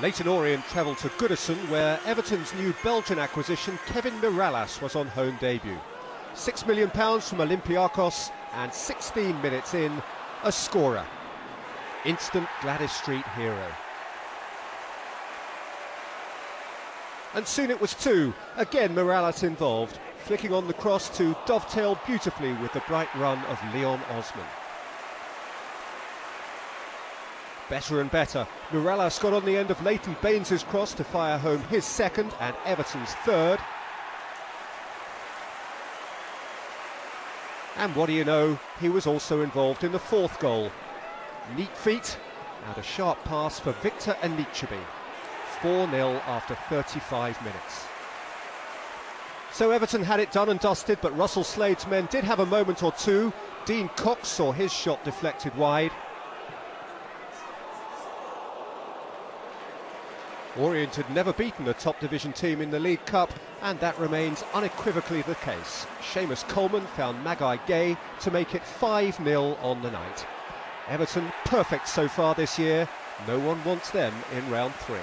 Leyton Orient travelled to Goodison, where Everton's new Belgian acquisition Kevin Mirallas was on home debut. £6 million from Olympiacos, and 16 minutes in, a scorer. Instant Gladys Street hero. And soon it was two, again Mirallas involved, flicking on the cross to dovetail beautifully with the bright run of Leon Osman. Better and better, Mirallas got on the end of Leighton Baines' cross to fire home his second and Everton's third. And what do you know, he was also involved in the fourth goal. Neat feet and a sharp pass for Victor Anichebe. 4-0 after 35 minutes. So Everton had it done and dusted, but Russell Slade's men did have a moment or two. Dean Cox saw his shot deflected wide. Orient had never beaten a top division team in the League Cup, and that remains unequivocally the case. Seamus Coleman found Magai Gay to make it 5-0 on the night. Everton perfect so far this year. No one wants them in round 3.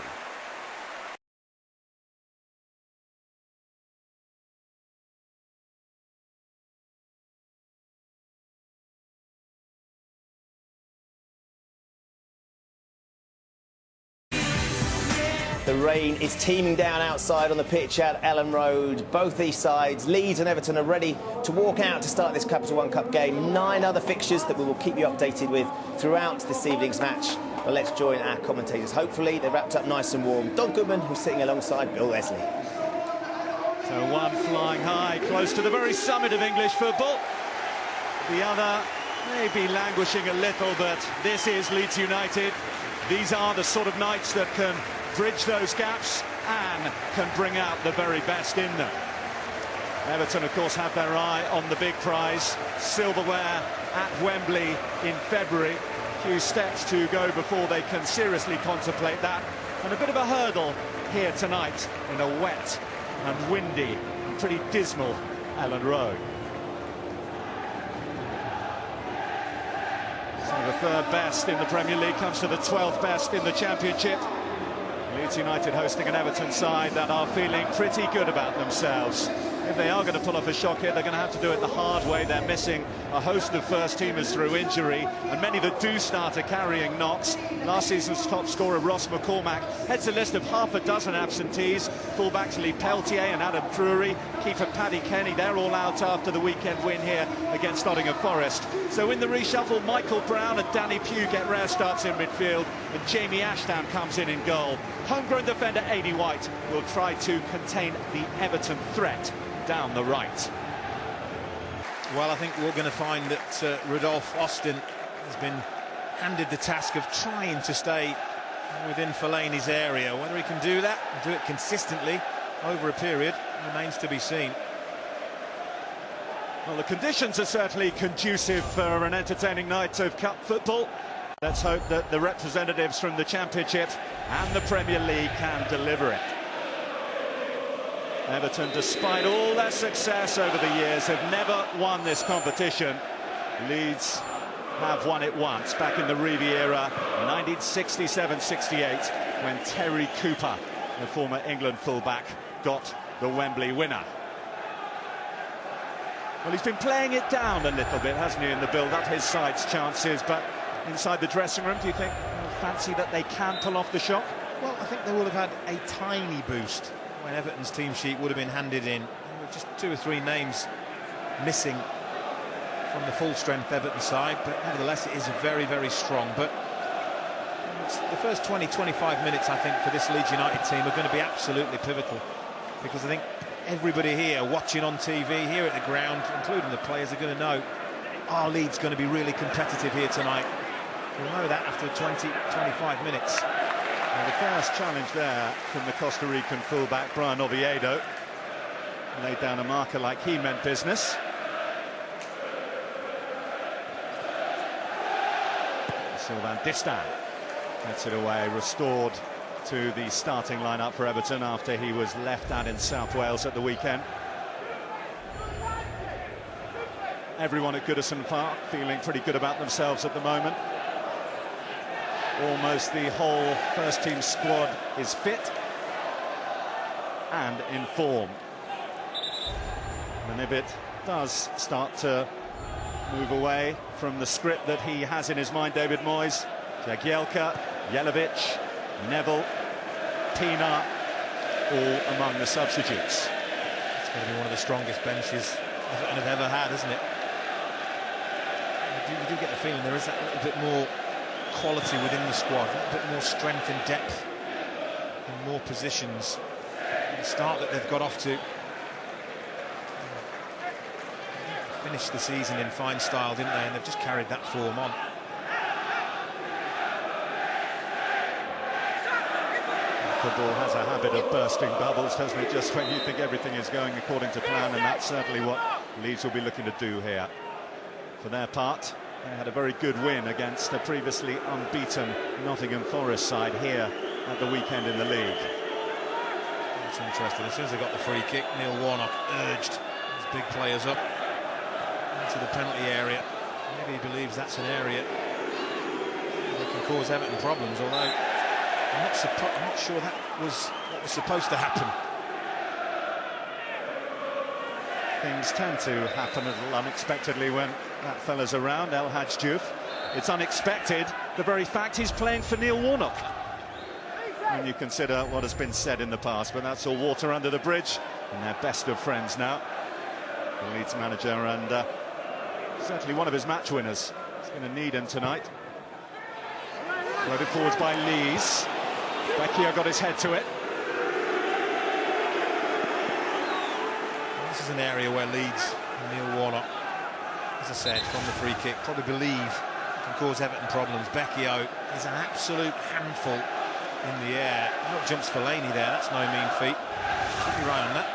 The rain is teeming down outside on the pitch at Ellen Road. Both these sides, Leeds and Everton, are ready to walk out to start this Capital One Cup game. 9 other fixtures that we will keep you updated with throughout this evening's match. But let's join our commentators. Hopefully they're wrapped up nice and warm. Don Goodman, who's sitting alongside Bill Leslie. So one flying high, close to the very summit of English football. The other maybe languishing a little, but this is Leeds United. These are the sort of nights that can bridge those gaps and can bring out the very best in them. Everton, of course, have their eye on the big prize, silverware at Wembley in February. A few steps to go before they can seriously contemplate that, and a bit of a hurdle here tonight in a wet and windy and pretty dismal Ellen Road. So the third best in the Premier League comes to the 12th best in the Championship. Leeds United hosting an Everton side that are feeling pretty good about themselves. If they are going to pull off a shock here, they're going to have to do it the hard way. They're missing a host of first-teamers through injury, and many that do start are carrying knocks. Last season's top scorer, Ross McCormack, heads a list of half a dozen absentees. Fullbacks Lee Peltier and Adam Drury, keeper Paddy Kenny, they're all out after the weekend win here against Nottingham Forest. So in the reshuffle, Michael Brown and Danny Pugh get rare starts in midfield, and Jamie Ashdown comes in goal. Homegrown defender Aidy White will try to contain the Everton threat down the right. Well, I think we're going to find that Rodolphe Austin has been handed the task of trying to stay within Fellaini's area. Whether he can do that and do it consistently over a period remains to be seen. Well, the conditions are certainly conducive for an entertaining night of cup football. Let's hope that the representatives from the Championship and the Premier League can deliver it. Everton, despite all their success over the years, have never won this competition. Leeds have won it once, back in the Riviera, 1967-68, when Terry Cooper, the former England fullback, got the Wembley winner. Well, he's been playing it down a little bit, hasn't he, in the build-up, his side's chances, but inside the dressing room, do you think, fancy that they can pull off the shot? Well, I think they will have had a tiny boost when Everton's team sheet would have been handed in. There were just 2 or 3 names missing from the full-strength Everton side, but nevertheless it is very, very strong. But the first 20-25 minutes, I think, for this Leeds United team are going to be absolutely pivotal, because I think everybody here watching on TV, here at the ground, including the players, are going to know, are Leeds going to be really competitive here tonight? We'll know that after 20-25 minutes. Well, the first challenge there from the Costa Rican fullback, Brian Oviedo. Laid down a marker like he meant business. Sylvain Distin gets it away, restored to the starting lineup for Everton after he was left out in South Wales at the weekend. Everyone at Goodison Park feeling pretty good about themselves at the moment. almost the whole first-team squad is fit and in form. And if it does start to move away from the script that he has in his mind, David Moyes, Jagielka, Jelavic, Neville, Pienaar, all among the substitutes. It's going to be one of the strongest benches Everton have ever had, isn't it? You do get the feeling there is that little bit more quality within the squad, a little bit more strength and depth in more positions. The start that they've got off to, finished the season in fine style, didn't they? And they've just carried that form on. Football has a habit of bursting bubbles, doesn't it? Just when you think everything is going according to plan, and that's certainly what Leeds will be looking to do here. For their part, they had a very good win against a previously unbeaten Nottingham Forest side here at the weekend in the league. It's interesting. As soon as they got the free kick, Neil Warnock urged his big players up into the penalty area. Maybe he believes that's an area that can cause Everton problems, although I'm not sure that was what was supposed to happen. Things tend to happen a little unexpectedly when that fella's around, El Hadj Diouf. It's unexpected, the very fact he's playing for Neil Warnock, when you consider what has been said in the past. But that's all water under the bridge, and they're best of friends now. The Leeds manager, and certainly one of his match winners. He's going to need him tonight. Floated forwards by Lees. Becchia got his head to it. This is an area where Leeds and Neil Warnock, as I said, from the free kick, probably believe can cause Everton problems. Becchio is an absolute handful in the air. Not jumps Fellaini there, that's no mean feat. Should be right on that.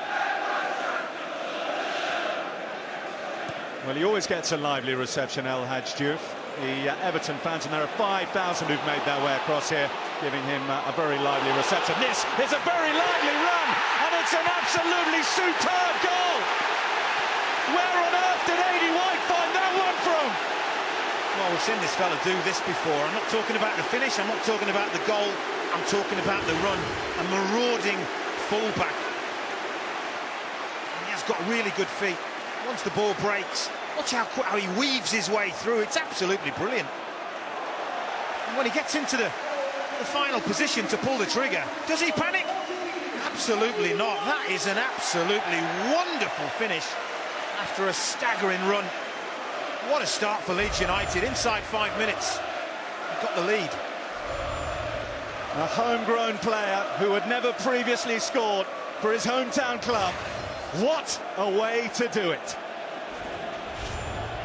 Well, he always gets a lively reception, El Hadj Diouf. The Everton fans, and there are 5,000 who've made their way across here, giving him a very lively reception. This is a very lively run, and it's an absolutely superb goal. Where on earth did Aidy White find that one from? Well, we've seen this fella do this before. I'm not talking about the finish, I'm not talking about the goal, I'm talking about the run. A marauding fullback. He has got really good feet. Once the ball breaks, watch how he weaves his way through. It's absolutely brilliant. And when he gets into the final position to pull the trigger, does he panic? Absolutely not. That is an absolutely wonderful finish after a staggering run. What a start for Leeds United. Inside 5 minutes, they've got the lead. A homegrown player who had never previously scored for his hometown club. What a way to do it.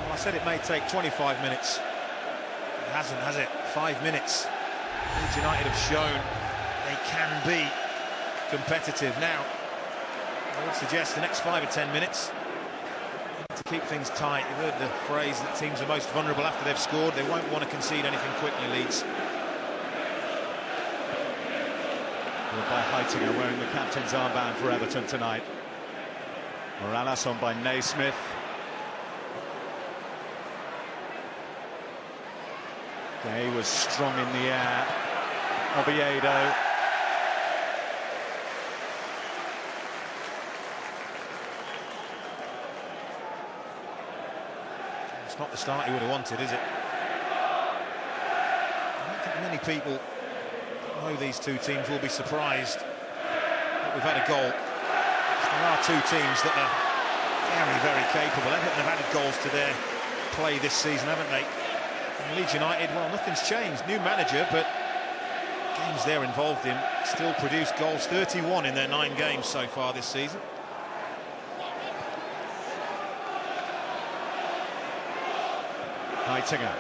Well, I said it may take 25 minutes. It hasn't, has it? 5 minutes. Leeds United have shown they can be competitive. Now, I would suggest the next 5 or 10 minutes to keep things tight. You've heard the phrase that teams are most vulnerable after they've scored. They won't want to concede anything quickly, Leeds. By Heitinger wearing the captain's armband for Everton tonight. Morales on by Naismith. Gay was strong in the air. Oviedo. It's not the start he would have wanted, is it? I don't think many people know these two teams will be surprised that we've had a goal. There are two teams that are very, very capable. Everton have added goals to their play this season, haven't they? And Leeds United, well, nothing's changed. New manager, but games they're involved in still produce goals. 31 in their 9 games so far this season. Heitinger.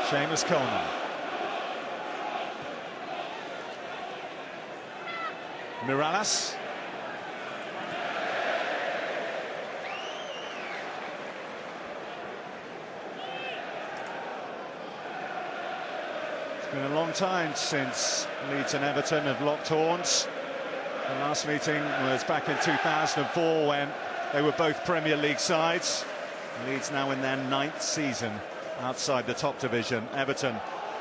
Seamus Coleman. Morales. It's been a long time since Leeds and Everton have locked horns. The last meeting was back in 2004 when they were both Premier League sides. Leeds now in their 9th season outside the top division. Everton,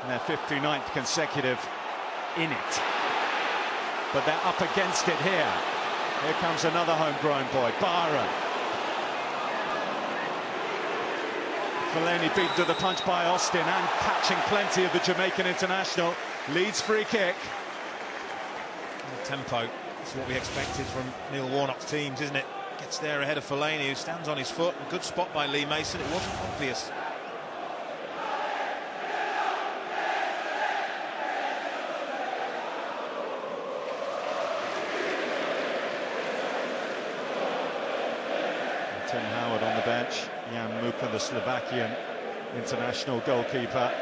their 59th consecutive in it. But they're up against it here. Here comes another homegrown boy, Byron. Fellaini beaten to the punch by Austin and catching plenty of the Jamaican international. Leeds free kick. The tempo is what we expected from Neil Warnock's teams, isn't it? Gets there ahead of Fellaini, who stands on his foot. A good spot by Lee Mason. It wasn't obvious. Tim Howard on the bench. Jan Muka, the Slovakian international goalkeeper,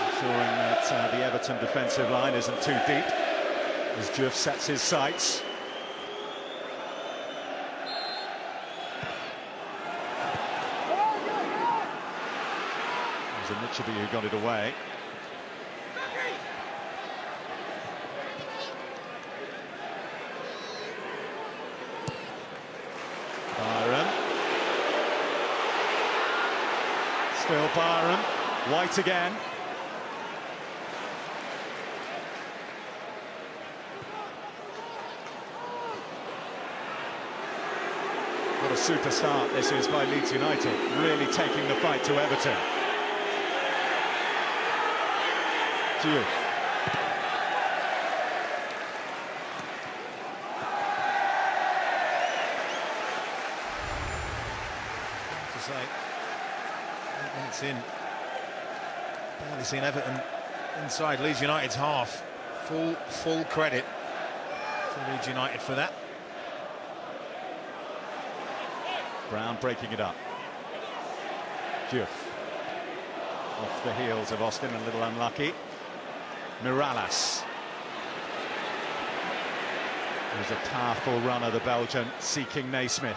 ensuring that the Everton defensive line isn't too deep as Juve sets his sights. It was Anichebe who got it away. Byron. Still Byron. White again. What a super start this is by Leeds United, really taking the fight to Everton. Diouf. To say, 8 minutes in, barely seen Everton inside Leeds United's half. Full credit to Leeds United for that. Brown breaking it up. Diouf. Off the heels of Austin, a little unlucky. Miralas. There's a powerful runner, the Belgian, seeking Naismith.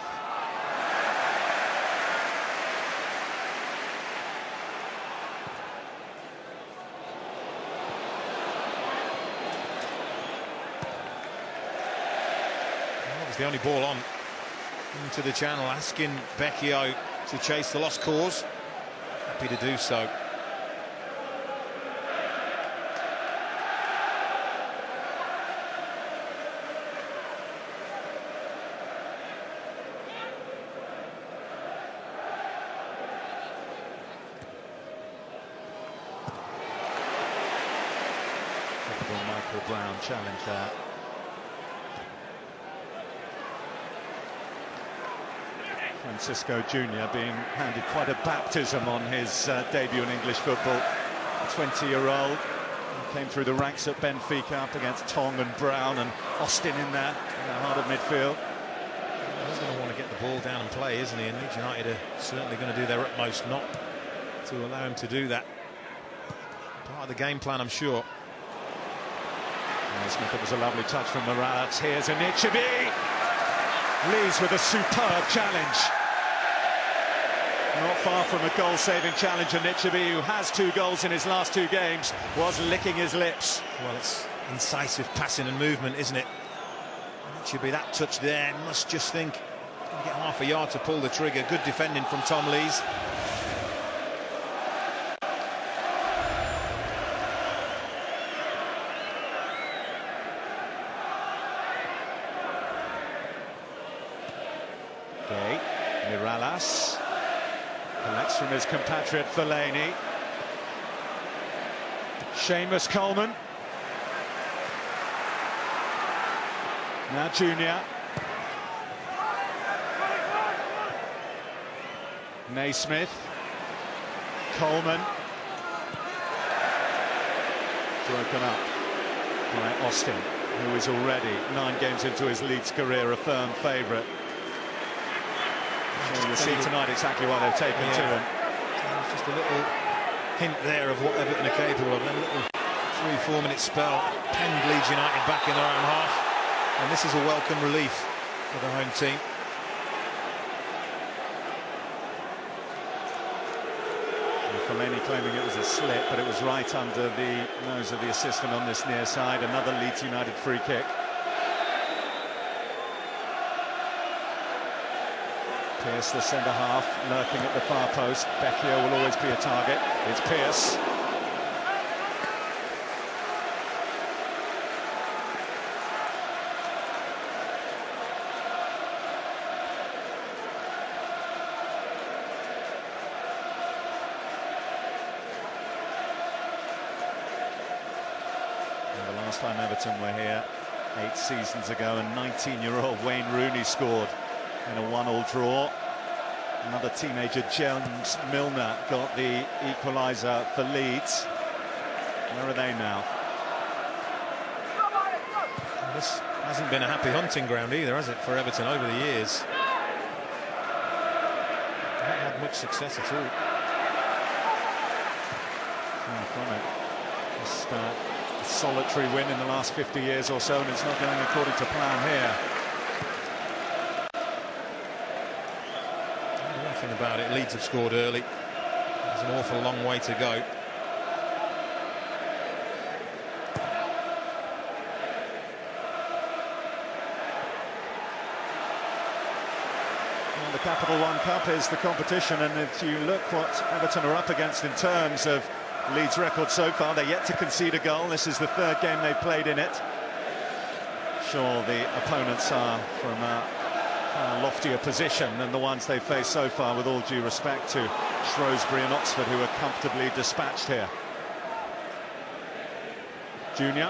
That was the only ball on into the channel, asking Becchio to chase the lost cause. Happy to do so. Michael Brown challenge there. Francisco Jr. being handed quite a baptism on his debut in English football. 20-year-old came through the ranks at Benfica up against Tong and Brown and Austin in there in the heart of midfield. He's going to want to get the ball down and play, isn't he? And Leeds United are certainly going to do their utmost not to allow him to do that. Part of the game plan, I'm sure. Smith, it was a lovely touch from Morales. Here's Anichebe. Leeds with a superb challenge. Not far from a goal-saving challenge. Anichebe, who has 2 goals in his last 2 games, was licking his lips. Well, it's incisive passing and movement, isn't it? Anichebe, that touch there, must just think, get half a yard to pull the trigger. Good defending from Tom Lees. Miralas collects from his compatriot Fellaini. Seamus Coleman. Now Junior. Naismith. Coleman. Broken up by Austin, who is already 9 games into his Leeds career a firm favourite. You'll see tonight exactly why they've taken to him. Just a little hint there of what Everton are capable of. A little 3-4 minute spell penned Leeds United back in their own half, and this is a welcome relief for the home team. Fellaini claiming it was a slip, but it was right under the nose of the assistant on this near side. Another Leeds United free kick. Pearce, the centre-half, lurking at the far post. Becchio will always be a target. It's Pearce. And the last time Everton were here 8 seasons ago, and 19-year-old Wayne Rooney scored in a 1-1 draw. Another teenager, James Milner, got the equaliser for Leeds. Where are they now? This hasn't been a happy hunting ground either, has it, for Everton over the years? Haven't had much success at all. From it. Just a solitary win in the last 50 years or so, and it's not going according to plan here. Nothing about it. Leeds have scored early. There's an awful long way to go. Well, the Capital One Cup is the competition, and if you look what Everton are up against in terms of Leeds' record so far, they're yet to concede a goal. This is the 3rd game they've played in it. Sure, the opponents are from a loftier position than the ones they've faced so far, with all due respect to Shrewsbury and Oxford, who are comfortably dispatched here. Junior,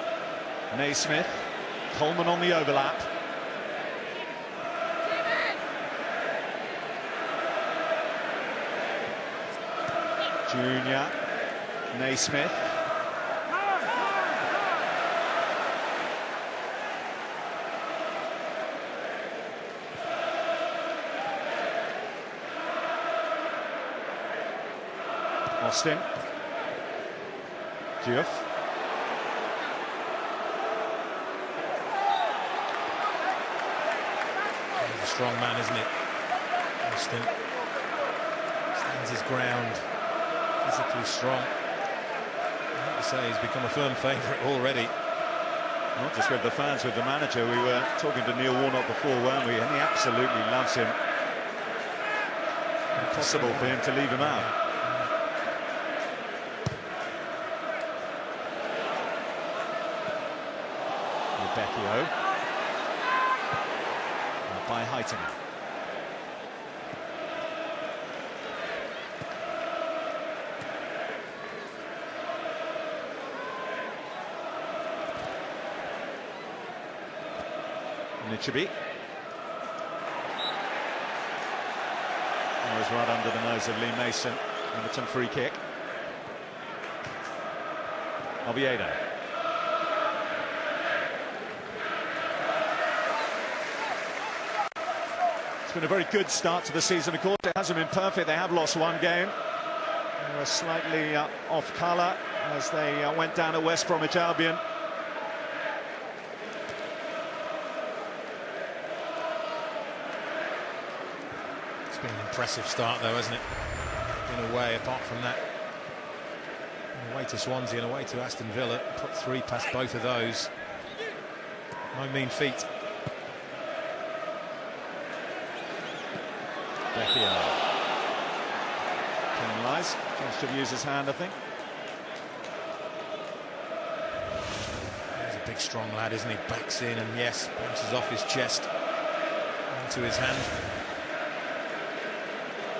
Naismith, Coleman on the overlap. Junior, Naismith. Austin. Diouf. He's a strong man, isn't it? Austin stands his ground, physically strong. I have to say he's become a firm favourite already. Not just with the fans, with the manager. We were talking to Neil Warnock before, weren't we? And he absolutely loves him. Impossible for him to leave him out. Becchio by Heitinger. Nichibi. That was right under the nose of Lee Mason. Everton free kick. Oviedo. It's been a very good start to the season. Of course, it hasn't been perfect. They have lost 1 game. They were slightly off colour as they went down at West Bromwich Albion. It's been an impressive start, though, hasn't it? In a way, apart from that, in a way to Swansea and away to Aston Villa, put 3 past both of those. No mean feat. Becchio. Penalised. Just to use his hand, I think. He's a big, strong lad, isn't he? Backs in and, yes, bounces off his chest into his hand.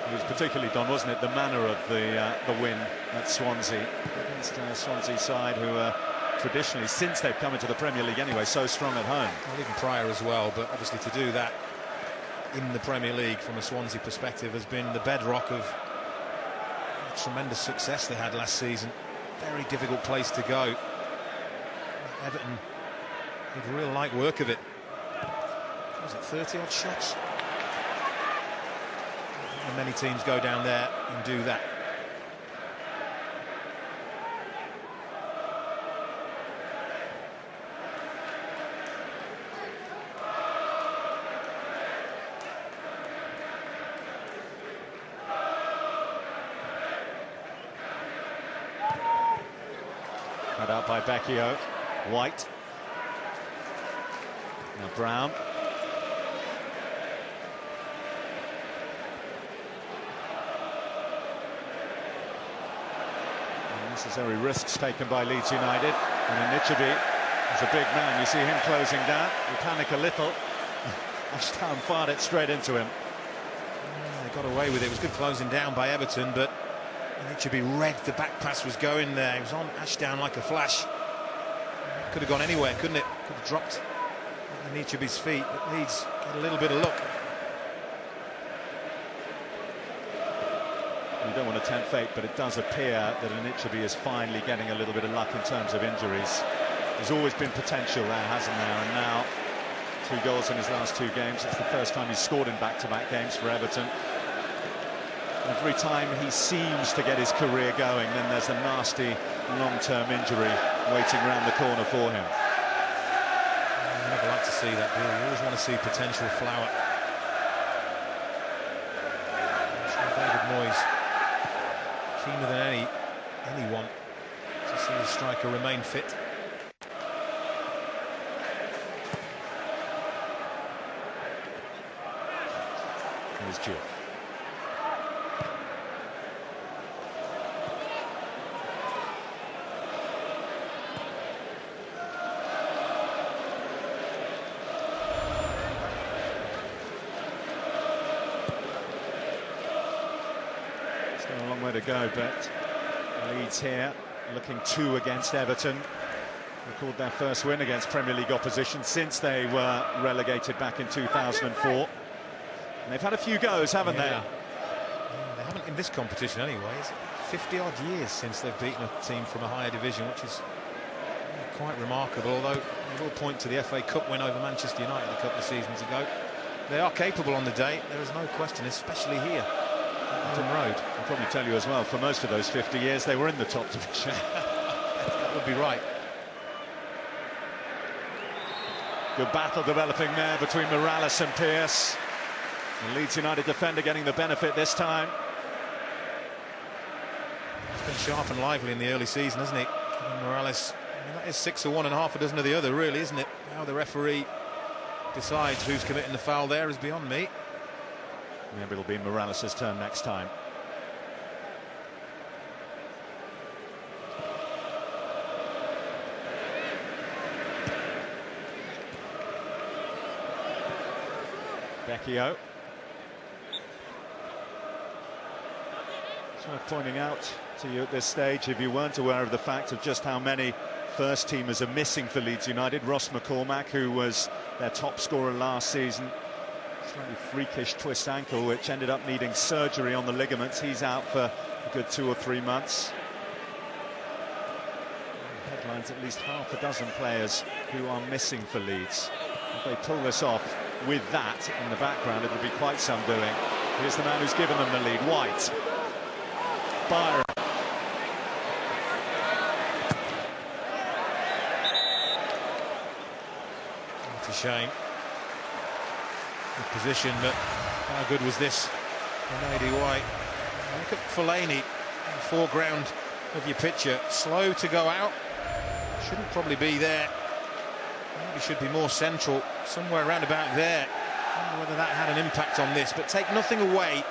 It was particularly, Don, wasn't it, the manner of the win at Swansea against Swansea side, who are traditionally, since they've come into the Premier League anyway, so strong at home. Well, even prior as well, but obviously to do that in the Premier League from a Swansea perspective has been the bedrock of the tremendous success they had last season. Very difficult place to go. Everton did real light work of it. Was it 30-odd shots? And many teams go down there and do that. Cut out by Becchio. White. Now Brown. Unnecessary risks taken by Leeds United. And Anichebe is a big man. You see him closing down. You panic a little. Ashtown fired it straight into him. Yeah, they got away with it. It was good closing down by Everton, but Anichebe read the back pass was going there. He was on Ashtown like a flash. Could have gone anywhere, couldn't it? Could have dropped at Anichebe's feet, but Leeds get a little bit of luck. You don't want to tempt fate, but it does appear that Anichebe is finally getting a little bit of luck in terms of injuries. There's always been potential there, hasn't there? And now 2 goals in his last 2 games. It's the first time he's scored in back-to-back games for Everton. Every time he seems to get his career going, then there's a nasty long-term injury waiting around the corner for him. You never like to see that, do you? You always want to see potential flower. David Moyes, keener than anyone to see the striker remain fit. Here's Juve. Still a long way to go, but Leeds here looking 2 against Everton. Recorded their first win against Premier League opposition since they were relegated back in 2004. And they've had a few goes, haven't they? Yeah, they haven't in this competition anyway. It's 50-odd years since they've beaten a team from a higher division, which is quite remarkable, although we will point to the FA Cup win over Manchester United a couple of seasons ago. They are capable on the day, there is no question, especially here at Everton Road. I'll probably tell you as well, for most of those 50 years, they were in the top division. That would be right. Good battle developing there between Morales and Pearce. The Leeds United defender getting the benefit this time. It's been sharp and lively in the early season, hasn't it? And Morales, I mean, that is 6 of one and half a dozen of the other, really, isn't it? How the referee decides who's committing the foul there is beyond me. Maybe it'll be Morales' turn next time. Becchio. It's worth pointing out to you at this stage, if you weren't aware of the fact of just how many first teamers are missing for Leeds United. Ross McCormack, who was their top scorer last season, slightly freakish twist ankle which ended up needing surgery on the ligaments. He's out for a good 2 or 3 months. Headlines at least half a dozen players who are missing for Leeds. If they pull this off with that in the background, it would be quite some doing. Here's the man who's given them the lead, White. Byron. It's a shame. Good position, but how good was this from A.D. White? Look at Fellaini in the foreground of your picture. Slow to go out. Shouldn't probably be there. Maybe should be more central, somewhere around about there. I don't know whether that had an impact on this, but take nothing away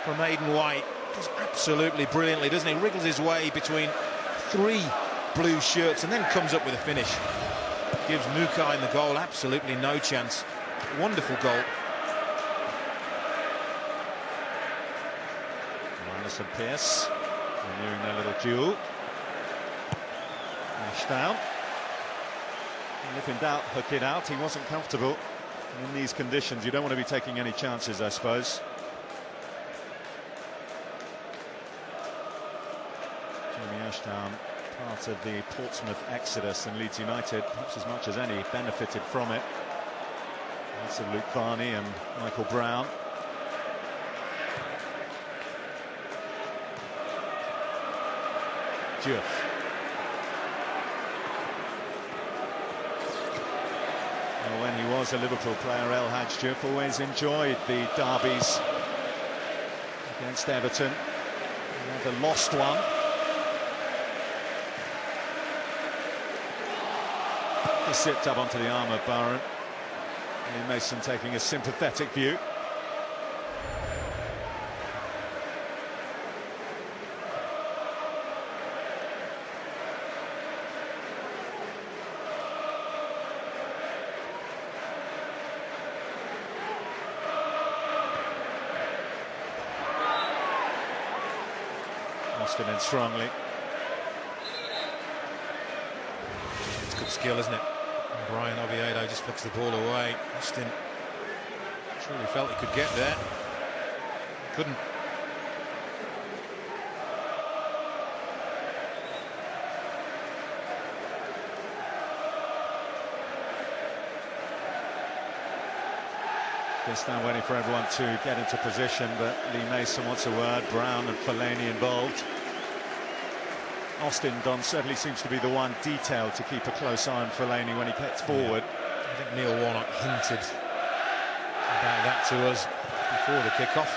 from Aidan White. Does absolutely brilliantly, doesn't he? Wriggles his way between 3 blue shirts and then comes up with a finish. Gives Mukai in the goal absolutely no chance. Wonderful goal. Morales and Pearce renewing their little duel. Ashdown. And if in doubt, hook it out. He wasn't comfortable in these conditions. You don't want to be taking any chances, I suppose. Jamie Ashdown, part of the Portsmouth exodus, and Leeds United, perhaps as much as any, benefited from it. Lots of Luke Varney and Michael Brown. Diouf. Well, when he was a Liverpool player, El Hadji Diouf always enjoyed the derbies against Everton. He never lost one. He sipped up onto the arm of Byron. Ian Mason taking a sympathetic view. Austin in strongly. It's good skill, isn't it? And Brian Oviedo just flicks the ball away. Austin truly felt he could get there. Couldn't. Just now waiting for everyone to get into position, but Lee Mason wants a word. Brown and Fellaini involved. Austin Don certainly seems to be the one detailed to keep a close eye on Fellaini when he gets forward. Yeah. I think Neil Warnock hinted about that to us before the kickoff.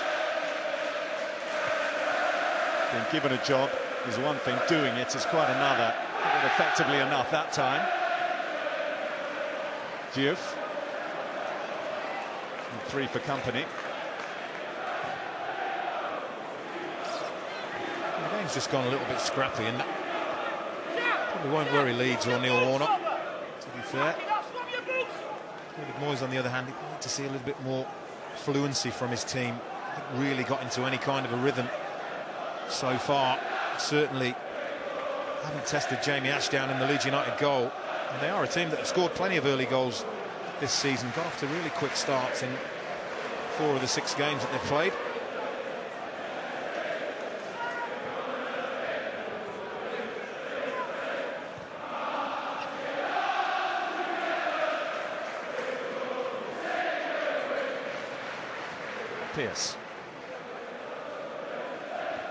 Being given a job is one thing, doing it is quite another. Did it effectively enough that time. Diouf. 3 for company. The game's just gone a little bit scrappy, and probably won't worry Leeds or Neil Warnock, to be fair. David Moyes, on the other hand, he'd like to see a little bit more fluency from his team. Hasn't really got into any kind of a rhythm so far. Certainly haven't tested Jamie Ashdown in the Leeds United goal. And they are a team that have scored plenty of early goals this season, got off to really quick starts in 4 of the 6 games that they've played. Pearce.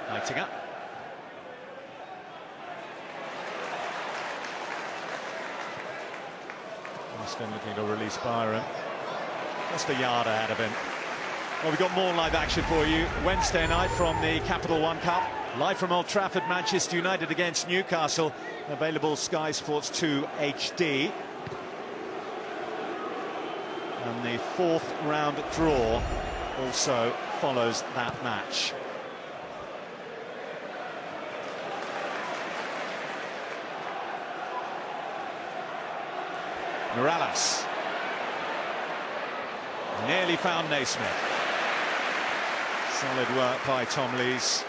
Lighting up. Austin looking to release Byron. Just a yard ahead of him. Well, we've got more live action for you Wednesday night from the Capital One Cup. Live from Old Trafford, Manchester United against Newcastle. Available Sky Sports 2 HD. And the 4th round draw also follows that match. Morales. Nearly found Naismith. Solid work by Tom Lees.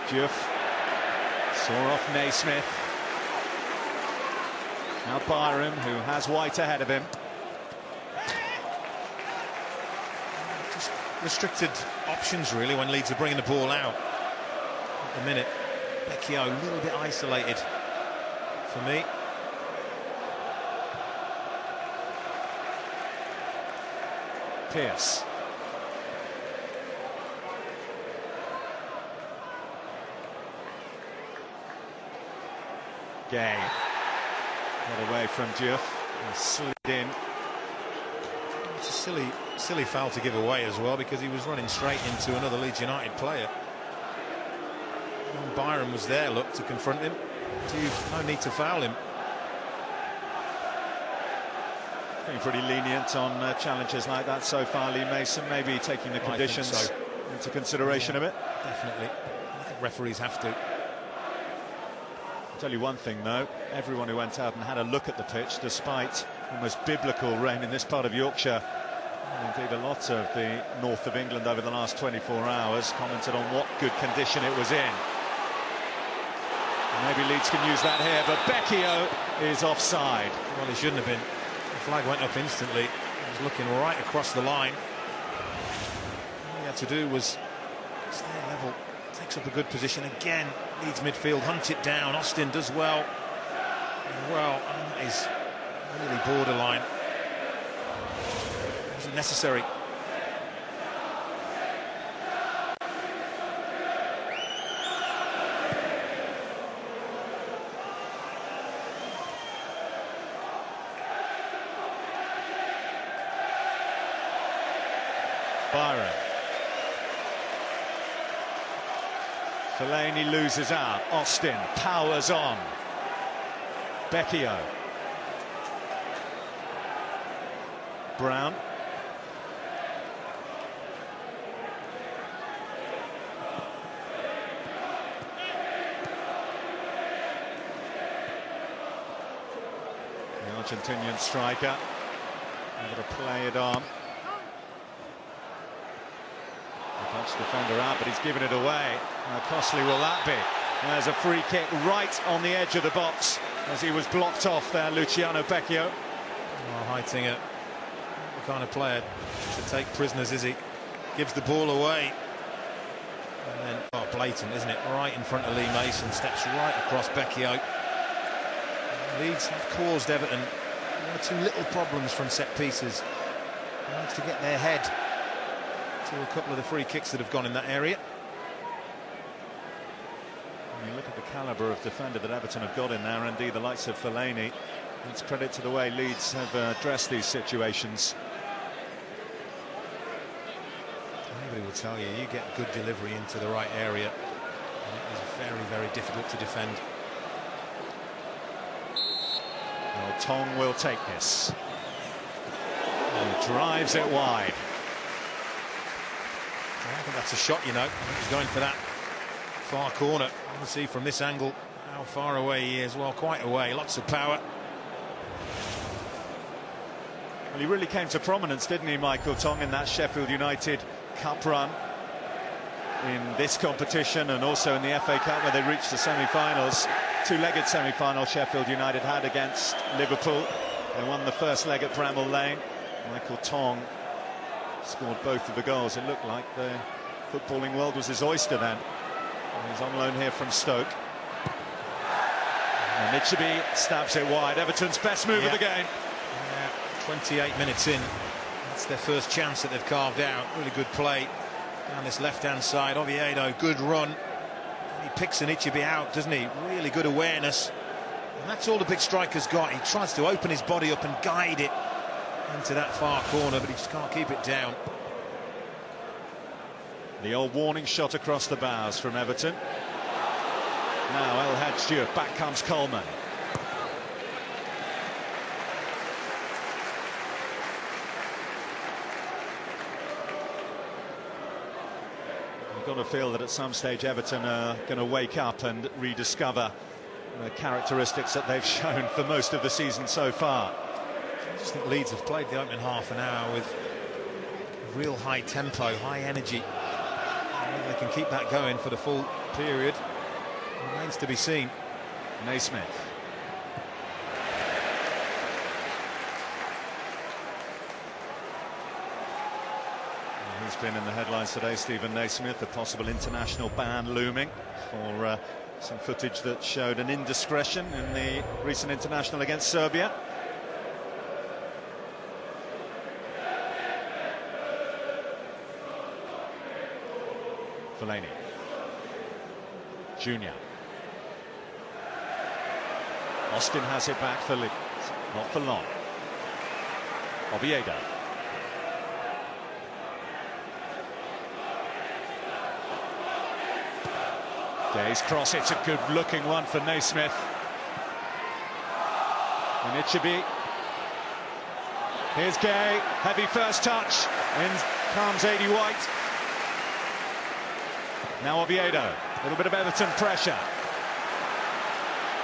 Diouf saw off Naismith. Now Byram, who has White ahead of him. Just restricted options really when Leeds are bringing the ball out. At the minute, Becchio a little bit isolated for me. Pearce. Gay. Got away from Diouf. He slid in. It's a silly foul to give away as well, because he was running straight into another Leeds United player. And Byron was there, look, to confront him. No need to foul him. Being pretty lenient on challenges like that so far, Lee Mason, maybe taking the conditions into consideration a bit. Definitely. I think referees have to. I'll tell you one thing though, everyone who went out and had a look at the pitch, despite almost biblical rain in this part of Yorkshire, and indeed a lot of the north of England over the last 24 hours, commented on what good condition it was in. And maybe Leeds can use that here, but Becchio is offside. Well, he shouldn't have been. The flag went up instantly. He was looking right across the line. All he had to do was stay level. Takes up a good position again. Leeds midfield, hunt it down. Austin does well. Well, I mean, that is really borderline. It wasn't necessary. Byron. Fellaini loses out. Austin powers on. Becchio. Brown. The Argentinian striker able to play it on. Helps defender out, but he's given it away. How costly will that be? There's a free kick right on the edge of the box as he was blocked off there, Luciano Becchio. Well, Heitinger, the kind of player to take prisoners, is he? Gives the ball away. And then, oh, blatant, isn't it? Right in front of Lee Mason, steps right across Becchio. Leeds have caused Everton one or two little problems from set pieces. Managed to get their head to a couple of the free kicks that have gone in that area. When you look at the calibre of defender that Everton have got in there, indeed the likes of Fellaini, it's credit to the way Leeds have addressed these situations. Anybody will tell you, you get good delivery into the right area, and it is very, very difficult to defend. Well, Tong will take this. And drives it wide. I think that's a shot, you know. He's going for that far corner. You can see from this angle how far away he is. Well, quite away. Lots of power. Well, he really came to prominence, didn't he, Michael Tong, in that Sheffield United Cup run in this competition and also in the FA Cup where they reached the semi-finals. Two-legged semi-final Sheffield United had against Liverpool. They won the first leg at Bramall Lane. Michael Tong scored both of the goals. It looked like the footballing world was his oyster then. And he's on loan here from Stoke. And Ichibi stabs it wide. Everton's best move of the game. 28 minutes in. That's their first chance that they've carved out. Really good play down this left-hand side. Oviedo, good run. And he picks an Ichibi out, doesn't he? Really good awareness. And that's all the big striker's got. He tries to open his body up and guide it into that far corner, but he just can't keep it down. The old warning shot across the bows from Everton. Now El Hadj Diouf, back comes Coleman. You've got to feel that at some stage Everton are going to wake up and rediscover the characteristics that they've shown for most of the season so far. I just think Leeds have played the opening half an hour with real high tempo, high energy. Whether they can keep that going for the full period remains to be seen. Naismith. He's been in the headlines today, Stephen Naismith, a possible international ban looming for some footage that showed an indiscretion in the recent international against Serbia. Fellaini. Junior. Austin has it back for Leeds, not for long. Oviedo. Gay's cross, it's a good looking one for Naismith. And Ichibi. Here's Gay, heavy first touch, in comes Aidy White. Now Oviedo, a little bit of Everton pressure.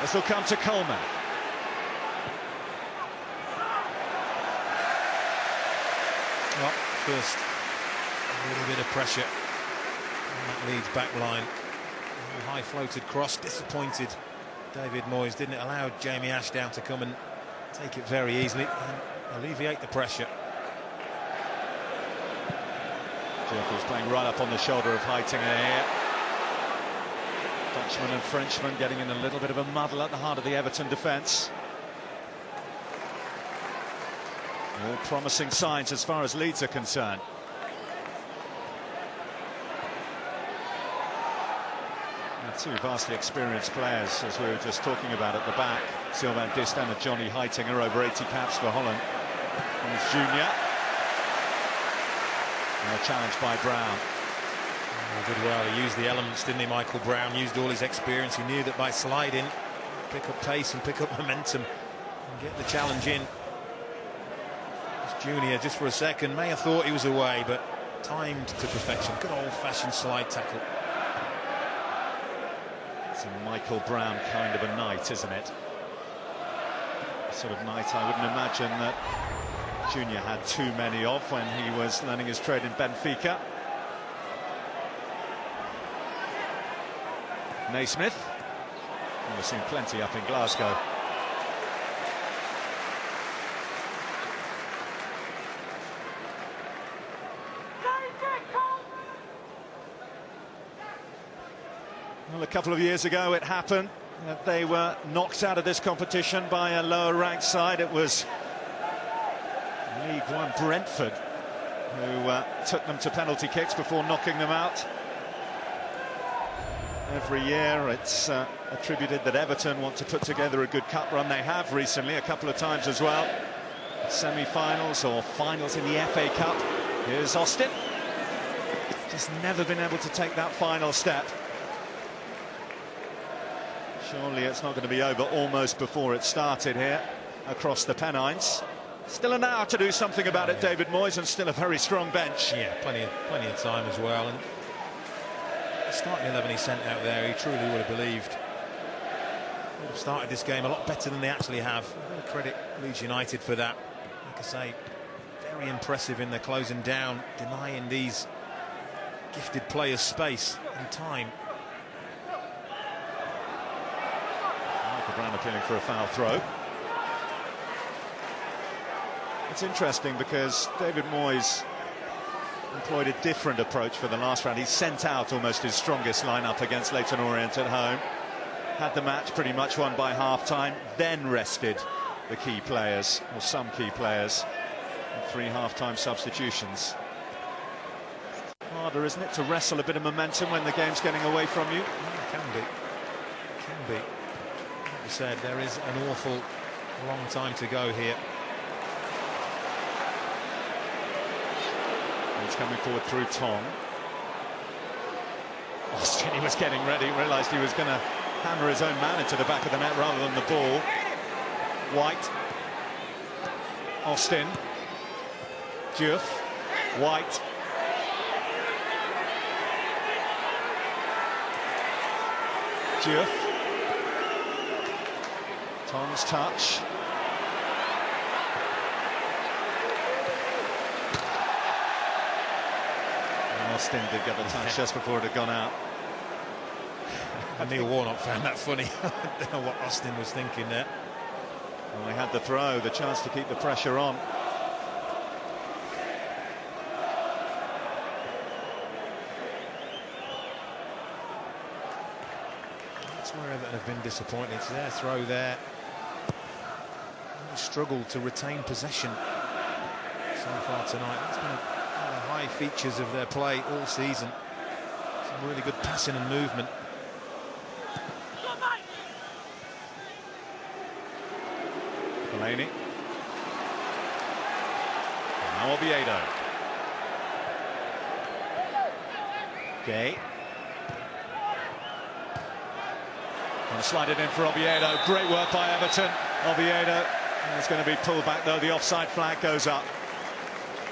This will come to Coleman. Well, first, a little bit of pressure on that Leeds back line. High floated cross, disappointed David Moyes. Didn't allow Jamie Ashdown to come and take it very easily and alleviate the pressure. Jeffers playing right up on the shoulder of Heitinger here. Dutchman and Frenchman getting in a little bit of a muddle at the heart of the Everton defence. All promising signs as far as Leeds are concerned. Two vastly experienced players, as we were just talking about at the back. Sylvain Distin and Johnny Heitinger, over 80 caps for Holland. And it's Junior. And a challenge by Brown. He did well. He used the elements, didn't he, Michael Brown? Used all his experience. He knew that by sliding, pick up pace and pick up momentum and get the challenge in. This Junior, just for a second, may have thought he was away, but timed to perfection. Good old-fashioned slide tackle. It's a Michael Brown kind of a night, isn't it? The sort of night I wouldn't imagine that Junior had too many of when he was learning his trade in Benfica. Naismith. We've seen plenty up in Glasgow. Well, a couple of years ago it happened that they were knocked out of this competition by a lower ranked side. It was League One Brentford who took them to penalty kicks before knocking them out. Every year it's attributed that Everton want to put together a good cup run. They have recently, a couple of times as well. Semi-finals or finals in the FA Cup. Here's Austin. Just never been able to take that final step. Surely it's not going to be over almost before it started here across the Pennines. Still an hour to do something about it, David Moyes, and still a very strong bench. Yeah, plenty of time as well. And the starting 11 he sent out there, he truly would have believed would have started this game a lot better than they actually have. I've got to credit Leeds United for that. Like I say, very impressive in their closing down, denying these gifted players space and time. Brown appealing for a foul throw. It's interesting because David Moyes employed a different approach for the last round. He sent out almost his strongest lineup against Leyton Orient at home. Had the match pretty much won by half-time, then rested the key players, or some key players, and 3 half-time substitutions. Harder, isn't it, to wrestle a bit of momentum when the game's getting away from you? It can be. Can be. Like you said, there is an awful long time to go here. He's coming forward through Tom. Austin, he was getting ready, realised he was going to hammer his own man into the back of the net rather than the ball. White. Austin. Diouf. White. Diouf. Tom's touch. And Austin did get the touch just before it had gone out. And Neil Warnock found that funny. I don't know what Austin was thinking there. Well, they had the throw, the chance to keep the pressure on. That's where Everton have been disappointed. It's their throw there. Really struggled to retain possession so far tonight. That's been one of the high features of their play all season. Some really good passing and movement. Fellaini. Now Oviedo. Gay. Going to slide it in for Oviedo. Great work by Everton. Oviedo. It's going to be pulled back though. The offside flag goes up.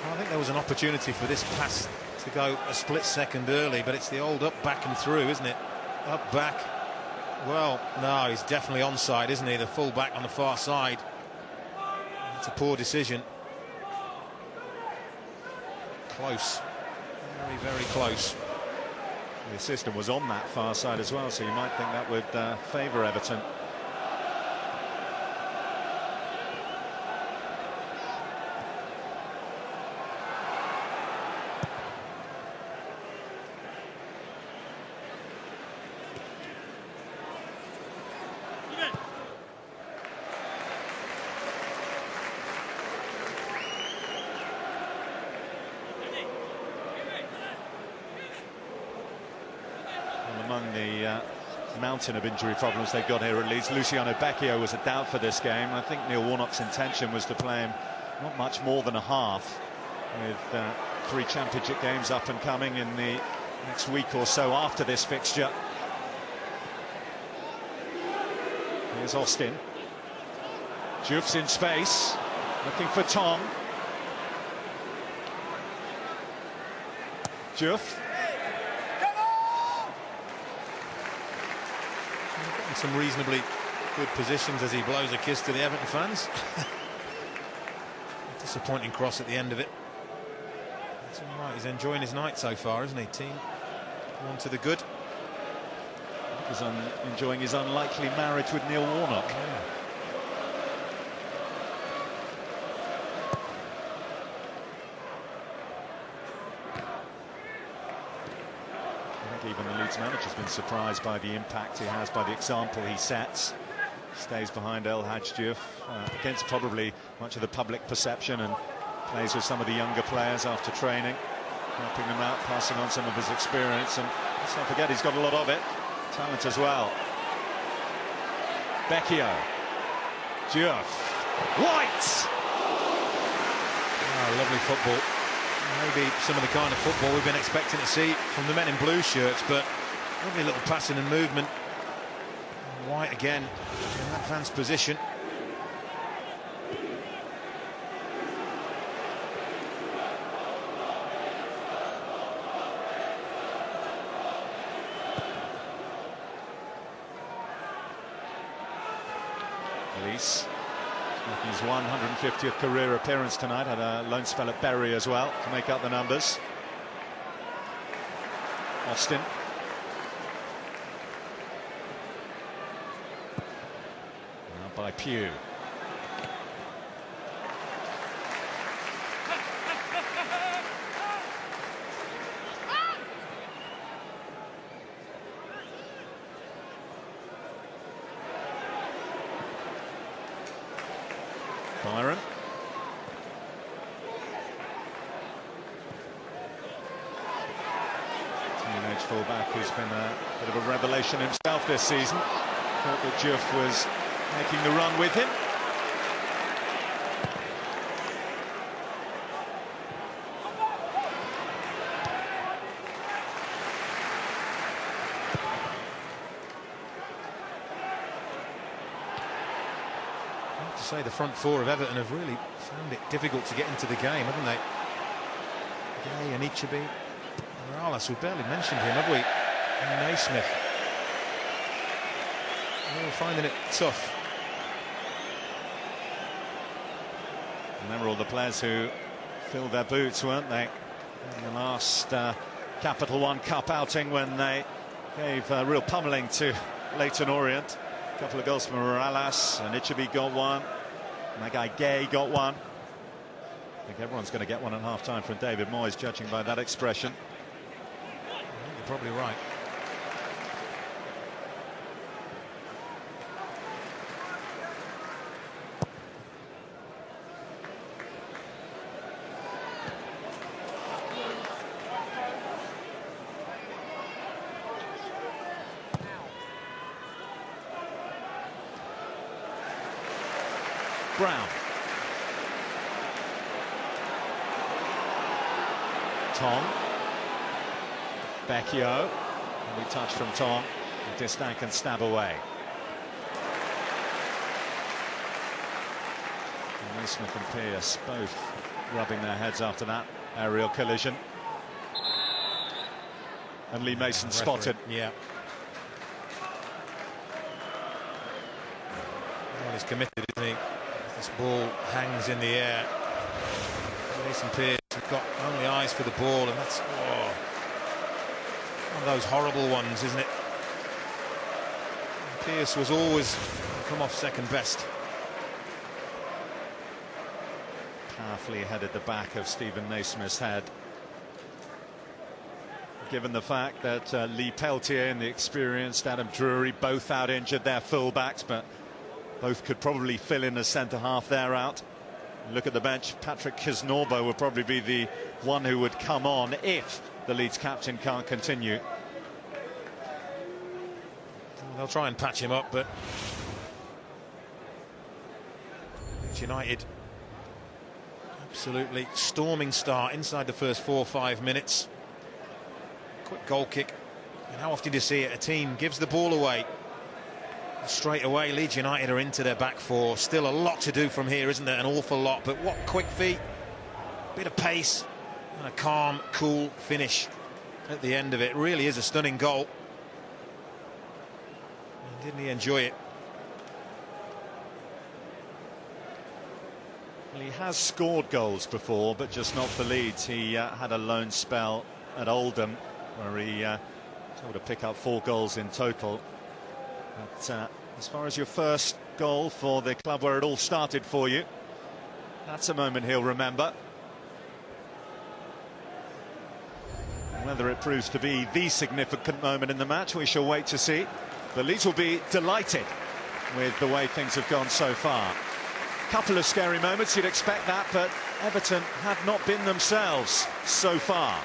Well, I think there was an opportunity for this pass to go a split second early, but it's the old up, back and through, isn't it? Up, back. Well, no, he's definitely onside, isn't he? The full back on the far side. It's a poor decision. Close. Very, very close. The system was on that far side as well, so you might think that would favour Everton. Among the mountain of injury problems they've got here at Leeds, Luciano Becchio was a doubt for this game. I think Neil Warnock's intention was to play him not much more than a half, with 3 championship games up and coming in the next week or so after this fixture. Here's Austin. Diouf's in space, looking for Tom. Diouf. Some reasonably good positions as he blows a kiss to the Everton fans. Disappointing cross at the end of it. That's all right. He's enjoying his night so far, isn't he? Team one to the good. He's enjoying his unlikely marriage with Neil Warnock. I think even the Leeds manager's been surprised by the impact he has, by the example he sets. Stays behind El Hadji against probably much of the public perception, and plays with some of the younger players after training, helping them out, passing on some of his experience. And let's not forget, he's got a lot of it. Talent as well. Becchio. Diouf. White! Oh, lovely football. Maybe some of the kind of football we've been expecting to see from the men in blue shirts, but lovely little passing and movement. White again in that advanced position. Lees making his 150th career appearance tonight. Had a loan spell at Bury as well to make up the numbers. Austin. Now by Pugh. Byron. Teenage fullback who's been a bit of a revelation himself this season. Thought that Diouf was making the run with him. Say the front four of Everton have really found it difficult to get into the game, haven't they? Gay and Ichibi, Morales, we've barely mentioned him, have we? And Naismith. They're all finding it tough. Remember all the players who filled their boots, weren't they, in the last Capital One Cup outing, when they gave real pummeling to Leyton Orient. A couple of goals from Morales, and Ichibi got one. And that guy Gay got one. I think everyone's going to get one at half-time from David Moyes, judging by that expression. You're probably right. Brown. Tong. Becchio. We touch from Tong. Distan can stab away. Naismith and Pearce both rubbing their heads after that aerial collision. And Lee Mason spotted. Yeah. Well, he's committed, isn't he? This ball hangs in the air. Mason Pearce has got only eyes for the ball, and that's one of those horrible ones, isn't it? Pearce was always come off second best. Powerfully headed the back of Stephen Naismith's head. Given the fact that Lee Peltier and the experienced Adam Drury both out injured, their fullbacks, but both could probably fill in as centre-half there out. Look at the bench. Patrick Kisnorbo will probably be the one who would come on if the Leeds captain can't continue. They'll try and patch him up, but Leeds United absolutely storming start inside the first 4 or 5 minutes. Quick goal kick. And how often do you see it? A team gives the ball away. Straight away, Leeds United are into their back four. Still a lot to do from here, isn't there? An awful lot, but what quick feet, bit of pace, and a calm, cool finish at the end of it. Really is a stunning goal. And didn't he enjoy it? Well, he has scored goals before, but just not for Leeds. He had a loan spell at Oldham where he was able to pick up 4 goals in total. But as far as your first goal for the club where it all started for you, that's a moment he'll remember. Whether it proves to be the significant moment in the match, we shall wait to see. But Leeds will be delighted with the way things have gone so far. Couple of scary moments, you'd expect that, but Everton have not been themselves so far.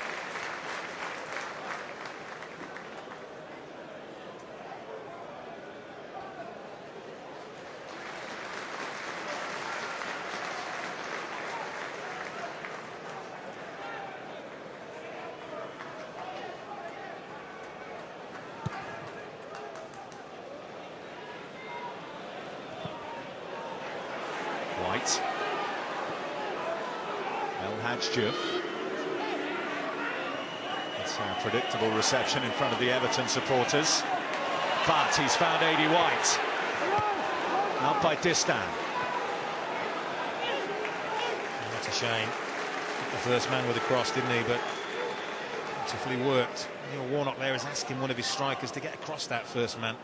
White. It's a predictable reception in front of the Everton supporters. But he's found A.D. White. Out by Distan. That's a shame. The first man with a cross, didn't he? But beautifully worked. Neil Warnock there is asking one of his strikers to get across that first man.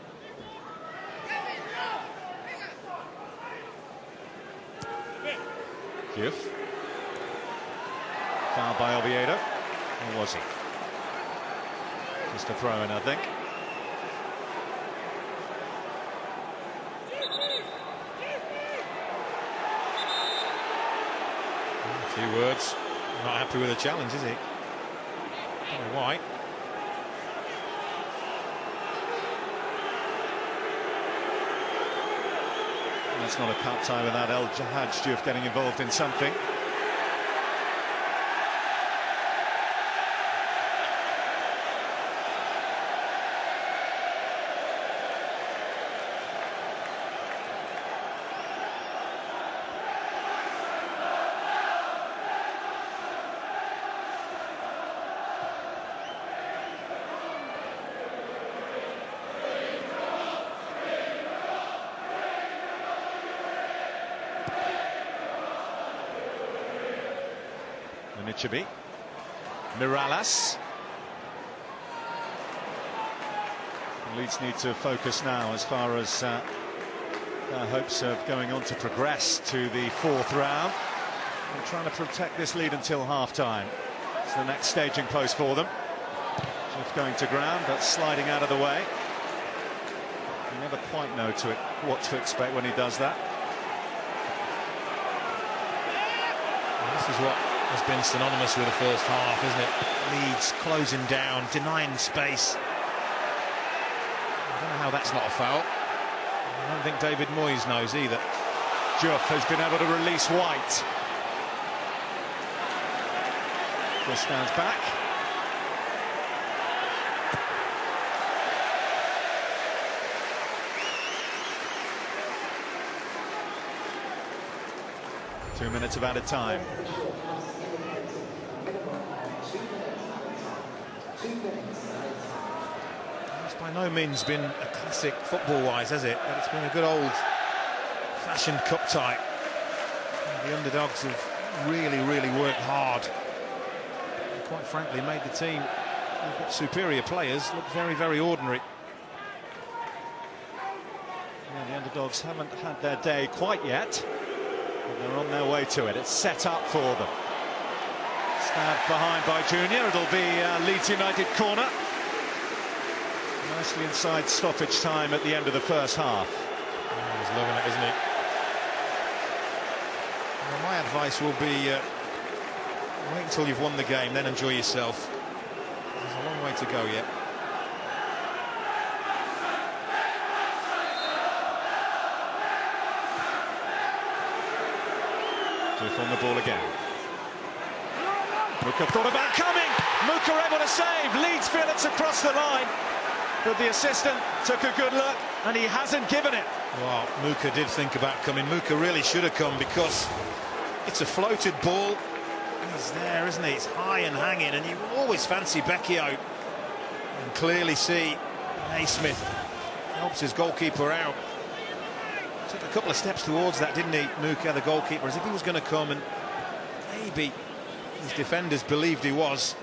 Diouf. Fouled by Oviedo. Or was he? Just a throw-in, I think. A few words. Not happy with the challenge, is he? White. That's not a cut tie without El Hadj Diouf getting involved in something. Nichibi. Miralas. Leeds need to focus now as far as their hopes of going on to progress to the fourth round. They're trying to protect this lead until half-time. It's the next staging post for them. Jeff going to ground, but sliding out of the way. You never quite know what to expect when he does that. Well, this is what has been synonymous with the first half, isn't it? Leeds closing down, denying space. I don't know how that's not a foul. I don't think David Moyes knows either. Diouf has been able to release White. Just stands back. Two minutes of added time. It's by no means been a classic football-wise, has it? But it's been a good old-fashioned cup tie. And the underdogs have really, really worked hard. And quite frankly, made the team who've got superior players look very, very ordinary. Yeah, the underdogs haven't had their day quite yet. But they're on their way to it. It's set up for them. Stabbed behind by Junior. It'll be Leeds United corner. Nicely inside stoppage time at the end of the first half. Oh, he's loving it, isn't he? Well, my advice will be wait until you've won the game, then enjoy yourself. There's a long way to go yet. Diouf on the ball again. Muka thought about coming. Muka able to save. Leeds feel it's across the line. But the assistant took a good look and he hasn't given it. Well, Muka did think about coming. Muka really should have come because it's a floated ball. He's there, isn't he? It's high and hanging, and you always fancy Becchio. And clearly see Naismith helps his goalkeeper out. Took a couple of steps towards that, didn't he, Muka, the goalkeeper, as if he was going to come, and maybe his defenders believed he was.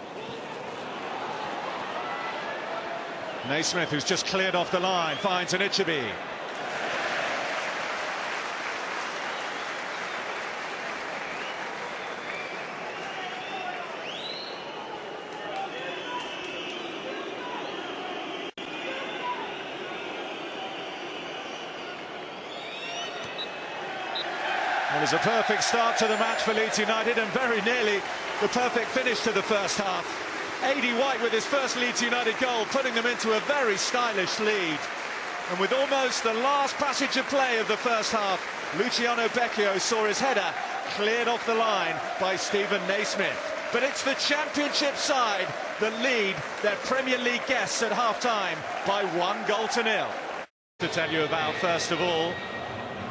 Naismith, who's just cleared off the line, finds an Ichibi. Well, it's a perfect start to the match for Leeds United and very nearly the perfect finish to the first half. Aidy White with his first Leeds United goal, putting them into a very stylish lead. And with almost the last passage of play of the first half, Luciano Becchio saw his header cleared off the line by Stephen Naismith. But it's the Championship side that lead their Premier League guests at half-time by 1-0. To tell you about, first of all,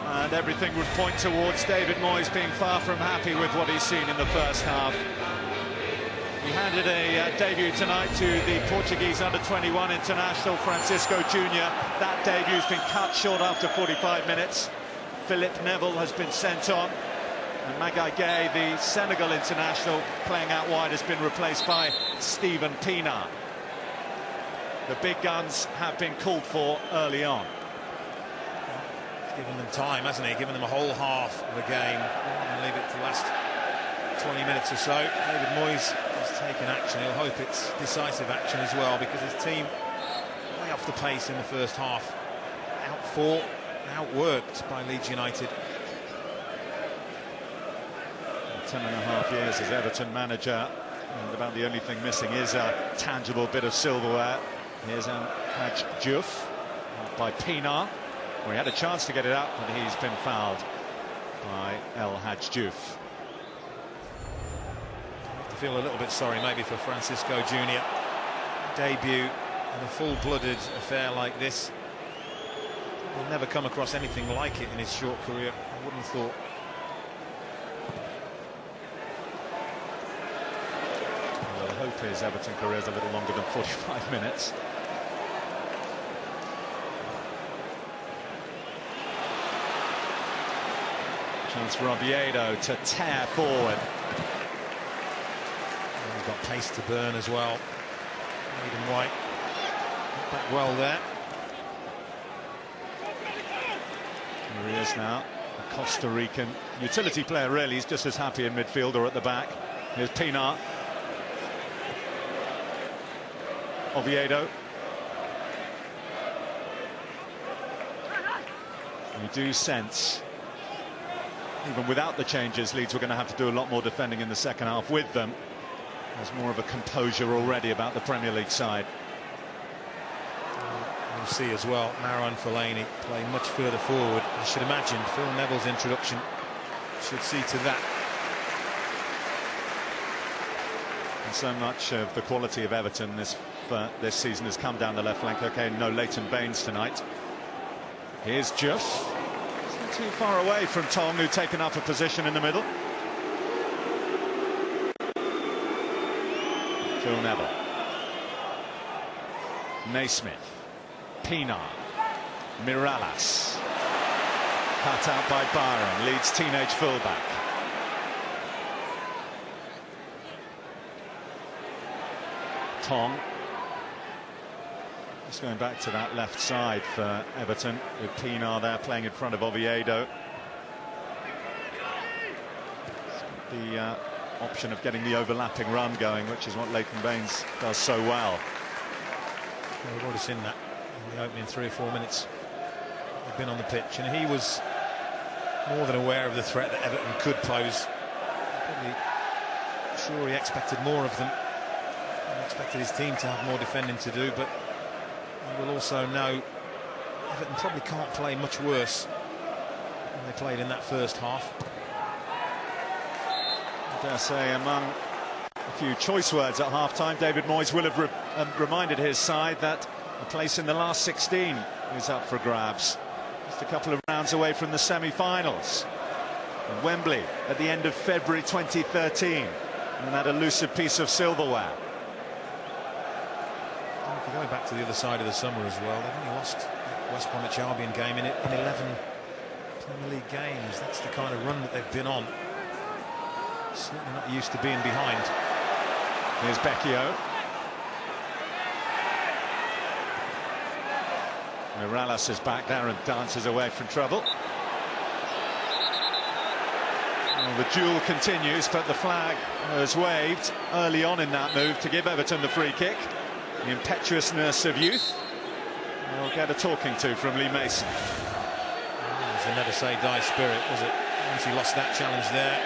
and everything would point towards David Moyes being far from happy with what he's seen in the first half. He handed a debut tonight to the Portuguese under-21 international Francisco Junior. That debut's been cut short after 45 minutes. Philip Neville has been sent on. And Magai Gay, the Senegal international, playing out wide, has been replaced by Stephen Pienaar. The big guns have been called for early on. Given them time, hasn't he? Given them a whole half of a game and leave it to the last 20 minutes or so. David Moyes has taken action. He'll hope it's decisive action as well, because his team way off the pace in the first half. Outfought, outworked by Leeds United. 10.5 years as Everton manager, and about the only thing missing is a tangible bit of silverware. Here's Hadj Diouf by Pienaar. Well, he had a chance to get it out, but he's been fouled by El Hadj Diouf. I have to feel a little bit sorry maybe for Francisco Junior. Debut in a full-blooded affair like this. He'll never come across anything like it in his short career, I wouldn't have thought. Well, the hope is Everton career is a little longer than 45 minutes. Chance for Oviedo to tear forward. And he's got pace to burn as well. Aidan White got back well there. Here he is now, a Costa Rican utility player really. He's just as happy in midfield or at the back. Here's Pienaar. Oviedo. You do sense, even without the changes, Leeds were going to have to do a lot more defending in the second half. With them, there's more of a composure already about the Premier League side. You'll see as well, Maro and Fellaini play much further forward. I should imagine Phil Neville's introduction should see to that. And so much of the quality of Everton this season has come down the left flank. OK, no Leighton Baines tonight. Here's Diouf. Not too far away from Tong, who'd taken up a position in the middle. Phil Neville. Naismith. Pienaar. Mirallas. Cut out by Byron, Leeds teenage fullback. Tong. Just going back to that left side for Everton, with Pienaar there playing in front of Oviedo. The option of getting the overlapping run going, which is what Leighton Baines does so well. We've already seen that in the opening 3 or 4 minutes. They've been on the pitch, and he was more than aware of the threat that Everton could pose. Probably sure he expected more of them. He expected his team to have more defending to do, but he will also know Everton probably can't play much worse than they played in that first half. I dare say, among a few choice words at half-time, David Moyes will have reminded his side that a place in the last 16 is up for grabs. Just a couple of rounds away from the semi-finals. Wembley at the end of February 2013, and that elusive piece of silverware. And if you're going back to the other side of the summer as well, they've only lost the West Bromwich Albion game in 11 Premier League games. That's the kind of run that they've been on. Certainly not used to being behind. Here's Becchio. Mirallas is back there and dances away from trouble. Well, the duel continues, but the flag was waved early on in that move to give Everton the free kick. The impetuousness of youth. We'll get a talking to from Lee Mason. It was a never say die spirit, was it? Once he lost that challenge there,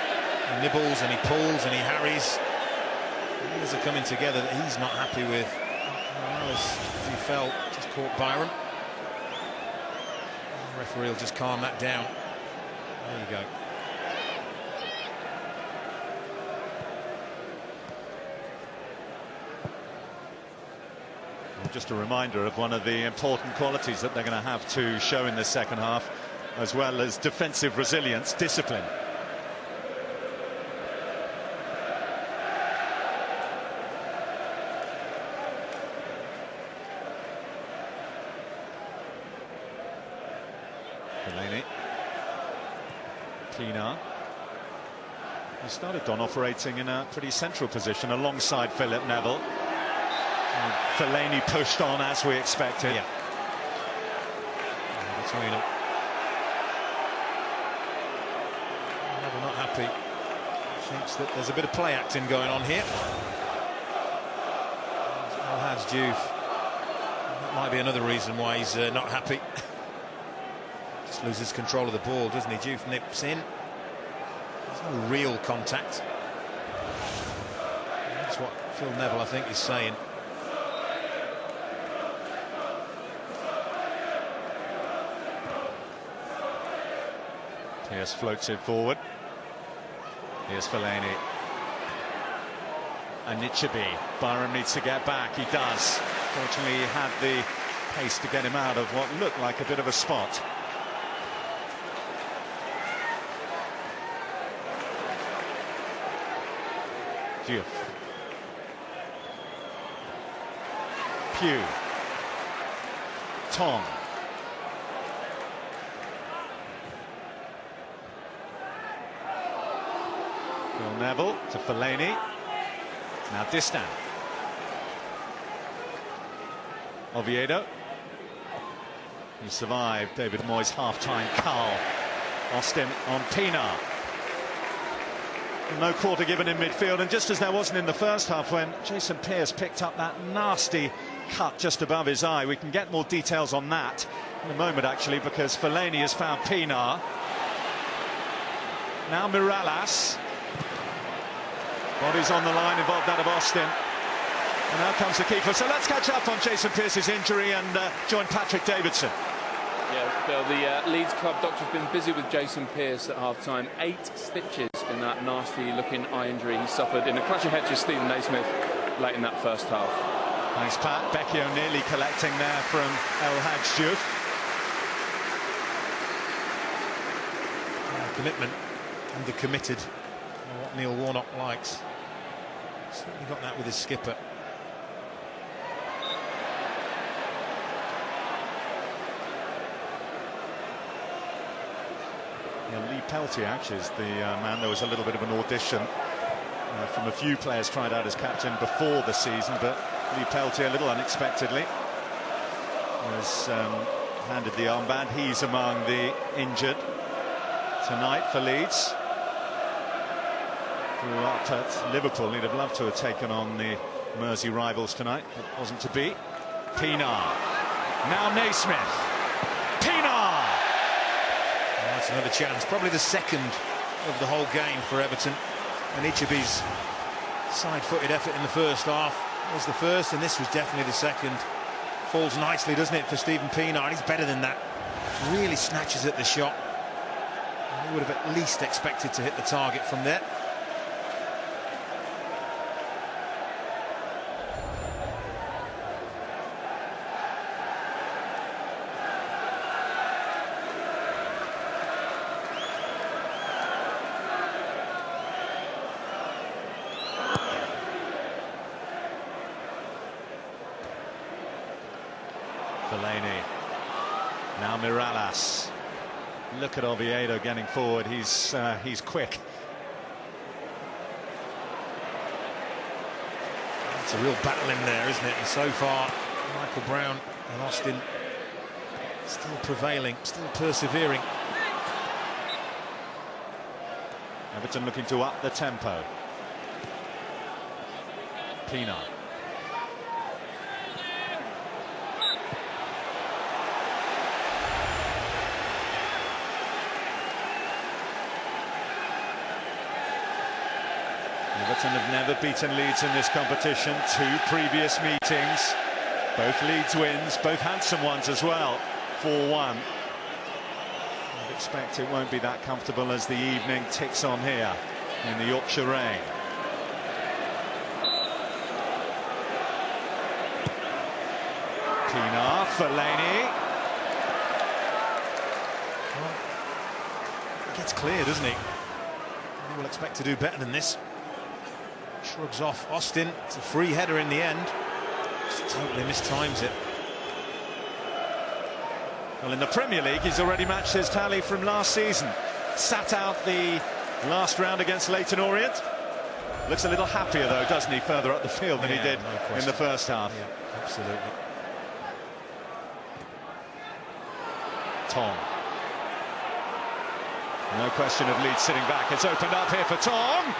he nibbles and he pulls and he harries. These are coming together that he's not happy with. Morales, as he fell, just caught Byron. The referee will just calm that down. There you go. Just a reminder of one of the important qualities that they're going to have to show in this second half, as well as defensive resilience, discipline. Fellaini. Pienaar. He started on operating in a pretty central position alongside Philip Neville. Fellaini pushed on as we expected. Yeah. Between them. Neville not happy. Thinks that there's a bit of play acting going on here. El Hadj Diouf. That might be another reason why he's not happy. Just loses control of the ball, doesn't he? Diouf nips in. There's no real contact. That's what Phil Neville, I think, is saying. Pearce floats it forward. Here's Fellaini. And Nichibi. Byron needs to get back. He does. Fortunately, he had the pace to get him out of what looked like a bit of a spot. Diouf. Pugh. Tong. Phil Neville to Fellaini. Now Distan. Oviedo. He survived David Moyes' half-time cull. Austin on Pienaar. No quarter given in midfield, and just as there wasn't in the first half when Jason Pearce picked up that nasty cut just above his eye. We can get more details on that in a moment, actually, because Fellaini has found Pienaar. Now Mirallas. Bodies on the line, involved that of Austin. And now comes the keeper. So let's catch up on Jason Pearce's injury and join Patrick Davidson. Yeah, Bill, the Leeds club doctor's been busy with Jason Pearce at half-time. 8 stitches in that nasty-looking eye injury he suffered in a clutching head to Stephen Naismith late in that first half. Thanks, Pat. Becky O'Neilly collecting there from El Hadj Diouf. Commitment and the committed. What Neil Warnock likes. Certainly got that with his skipper. Yeah, Lee Peltier actually is the man. There was a little bit of an audition from a few players tried out as captain before the season, but Lee Peltier, a little unexpectedly, was handed the armband. He's among the injured tonight for Leeds. Grew up at Liverpool. He'd have loved to have taken on the Mersey rivals tonight, but wasn't to be. Pienaar. Now Naismith. Pienaar! Oh, that's another chance. Probably the second of the whole game for Everton. And Ichibi's side-footed effort in the first half was the first, and this was definitely the second. Falls nicely, doesn't it, for Stephen Pienaar? He's better than that. Really snatches at the shot. He would have at least expected to hit the target from there. Fellaini. Now Mirallas. Look at Oviedo getting forward. He's quick. It's a real battle in there, isn't it? And so far, Michael Brown and Austin Still prevailing, still persevering. Everton looking to up the tempo. Pienaar. Everton have never beaten Leeds in this competition. 2 previous meetings. Both Leeds wins, both handsome ones as well. 4-1. I'd expect it won't be that comfortable as the evening ticks on here in the Yorkshire rain. Pienaar, Fellaini. Well, he gets clear, doesn't he? We will expect to do better than this. Shrugs off Austin. It's a free header in the end. Just totally mistimes it. Well, in the Premier League, he's already matched his tally from last season. Sat out the last round against Leyton Orient. Looks a little happier, though, doesn't he, further up the field than he did in the first half. Yeah, absolutely. Tom. No question of Leeds sitting back. It's opened up here for Tom.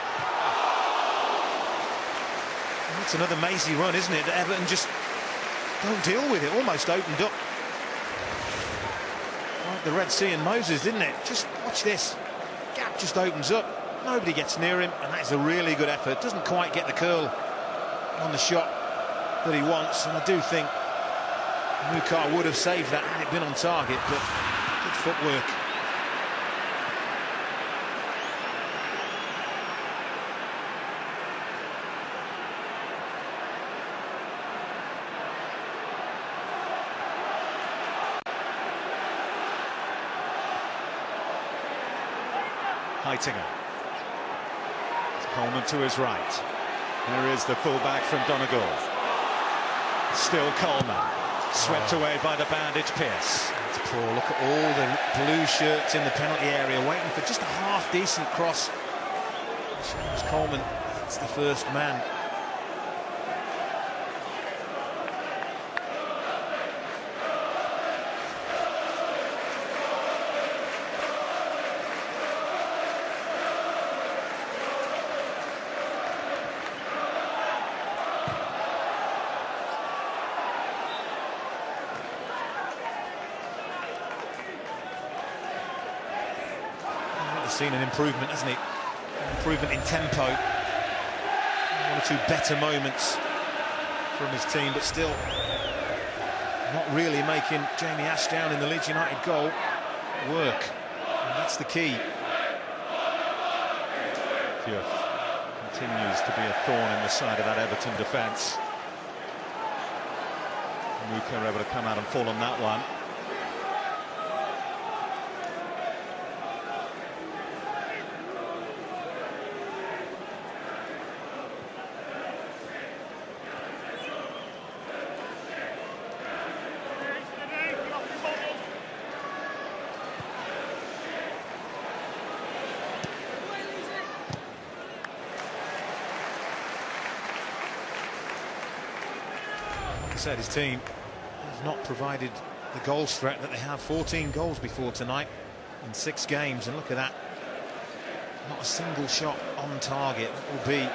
It's another mazy run, isn't it? That Everton just don't deal with it. Almost opened up like the Red Sea and Moses, didn't it? Just watch this. Gap just opens up. Nobody gets near him, and that is a really good effort. Doesn't quite get the curl on the shot that he wants, and I do think Mukar would have saved that had it been on target, but good footwork. Heitinger. It's Coleman to his right. There is the fullback from Donegal. Still Coleman. Swept away by the bandage Pearce. It's poor. Look at all the blue shirts in the penalty area waiting for just a half-decent cross. James Coleman, it's the first man. Seen an improvement, hasn't he? Improvement in tempo. 1 or 2 better moments from his team, but still not really making Jamie Ashdown in the Leeds United goal work. And that's the key. Diouf continues to be a thorn in the side of that Everton defence. Muka able to come out and fall on that one. Said his team have not provided the goals threat that they have. 14 goals before tonight in 6 games, and look at that, not a single shot on target. That will be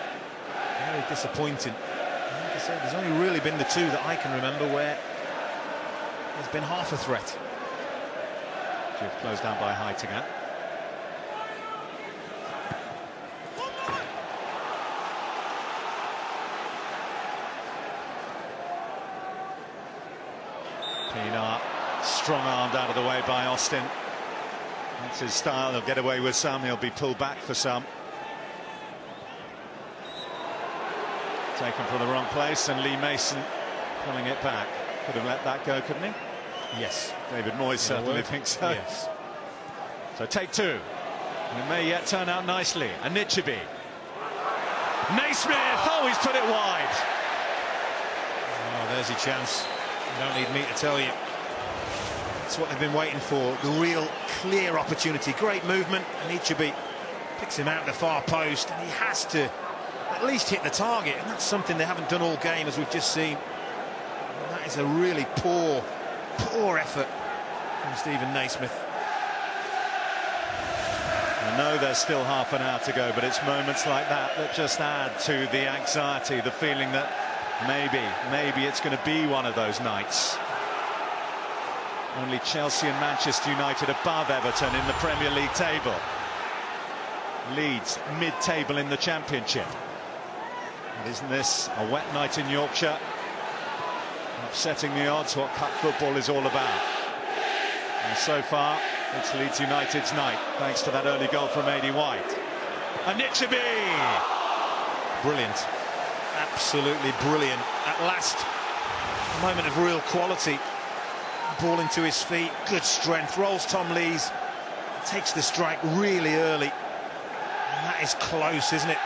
very disappointing. And like I said, there's only really been the 2 that I can remember where there's been half a threat. Diouf closed down by Heitinger. Pienaar, strong-armed out of the way by Austin. That's his style. He'll get away with some. He'll be pulled back for some. Taken from the wrong place, and Lee Mason pulling it back. Could have let that go, couldn't he? Yes. David Moyes certainly thinks so. Yes. So take 2. And it may yet turn out nicely. Anichebe. Naismith! Oh, he's put it wide. Oh, there's your chance. You don't need me to tell you. That's what they've been waiting for. The real clear opportunity. Great movement. And Anichebe picks him out the far post, and he has to at least hit the target. And that's something they haven't done all game, as we've just seen. And that is a really poor effort from Stephen Naismith. I know there's still half an hour to go, but it's moments like that that just add to the anxiety, the feeling that maybe it's going to be one of those nights. Only Chelsea and Manchester United above Everton in the Premier League table. Leeds mid-table in the Championship. And isn't this a wet night in Yorkshire? Upsetting the odds, what cup football is all about. And so far, it's Leeds United's night, thanks to that early goal from Aidy White. And Nichibi! Brilliant. Absolutely brilliant. At last, a moment of real quality. Ball into his feet, good strength, rolls Tom Lees, takes the strike really early. And that is close, isn't it?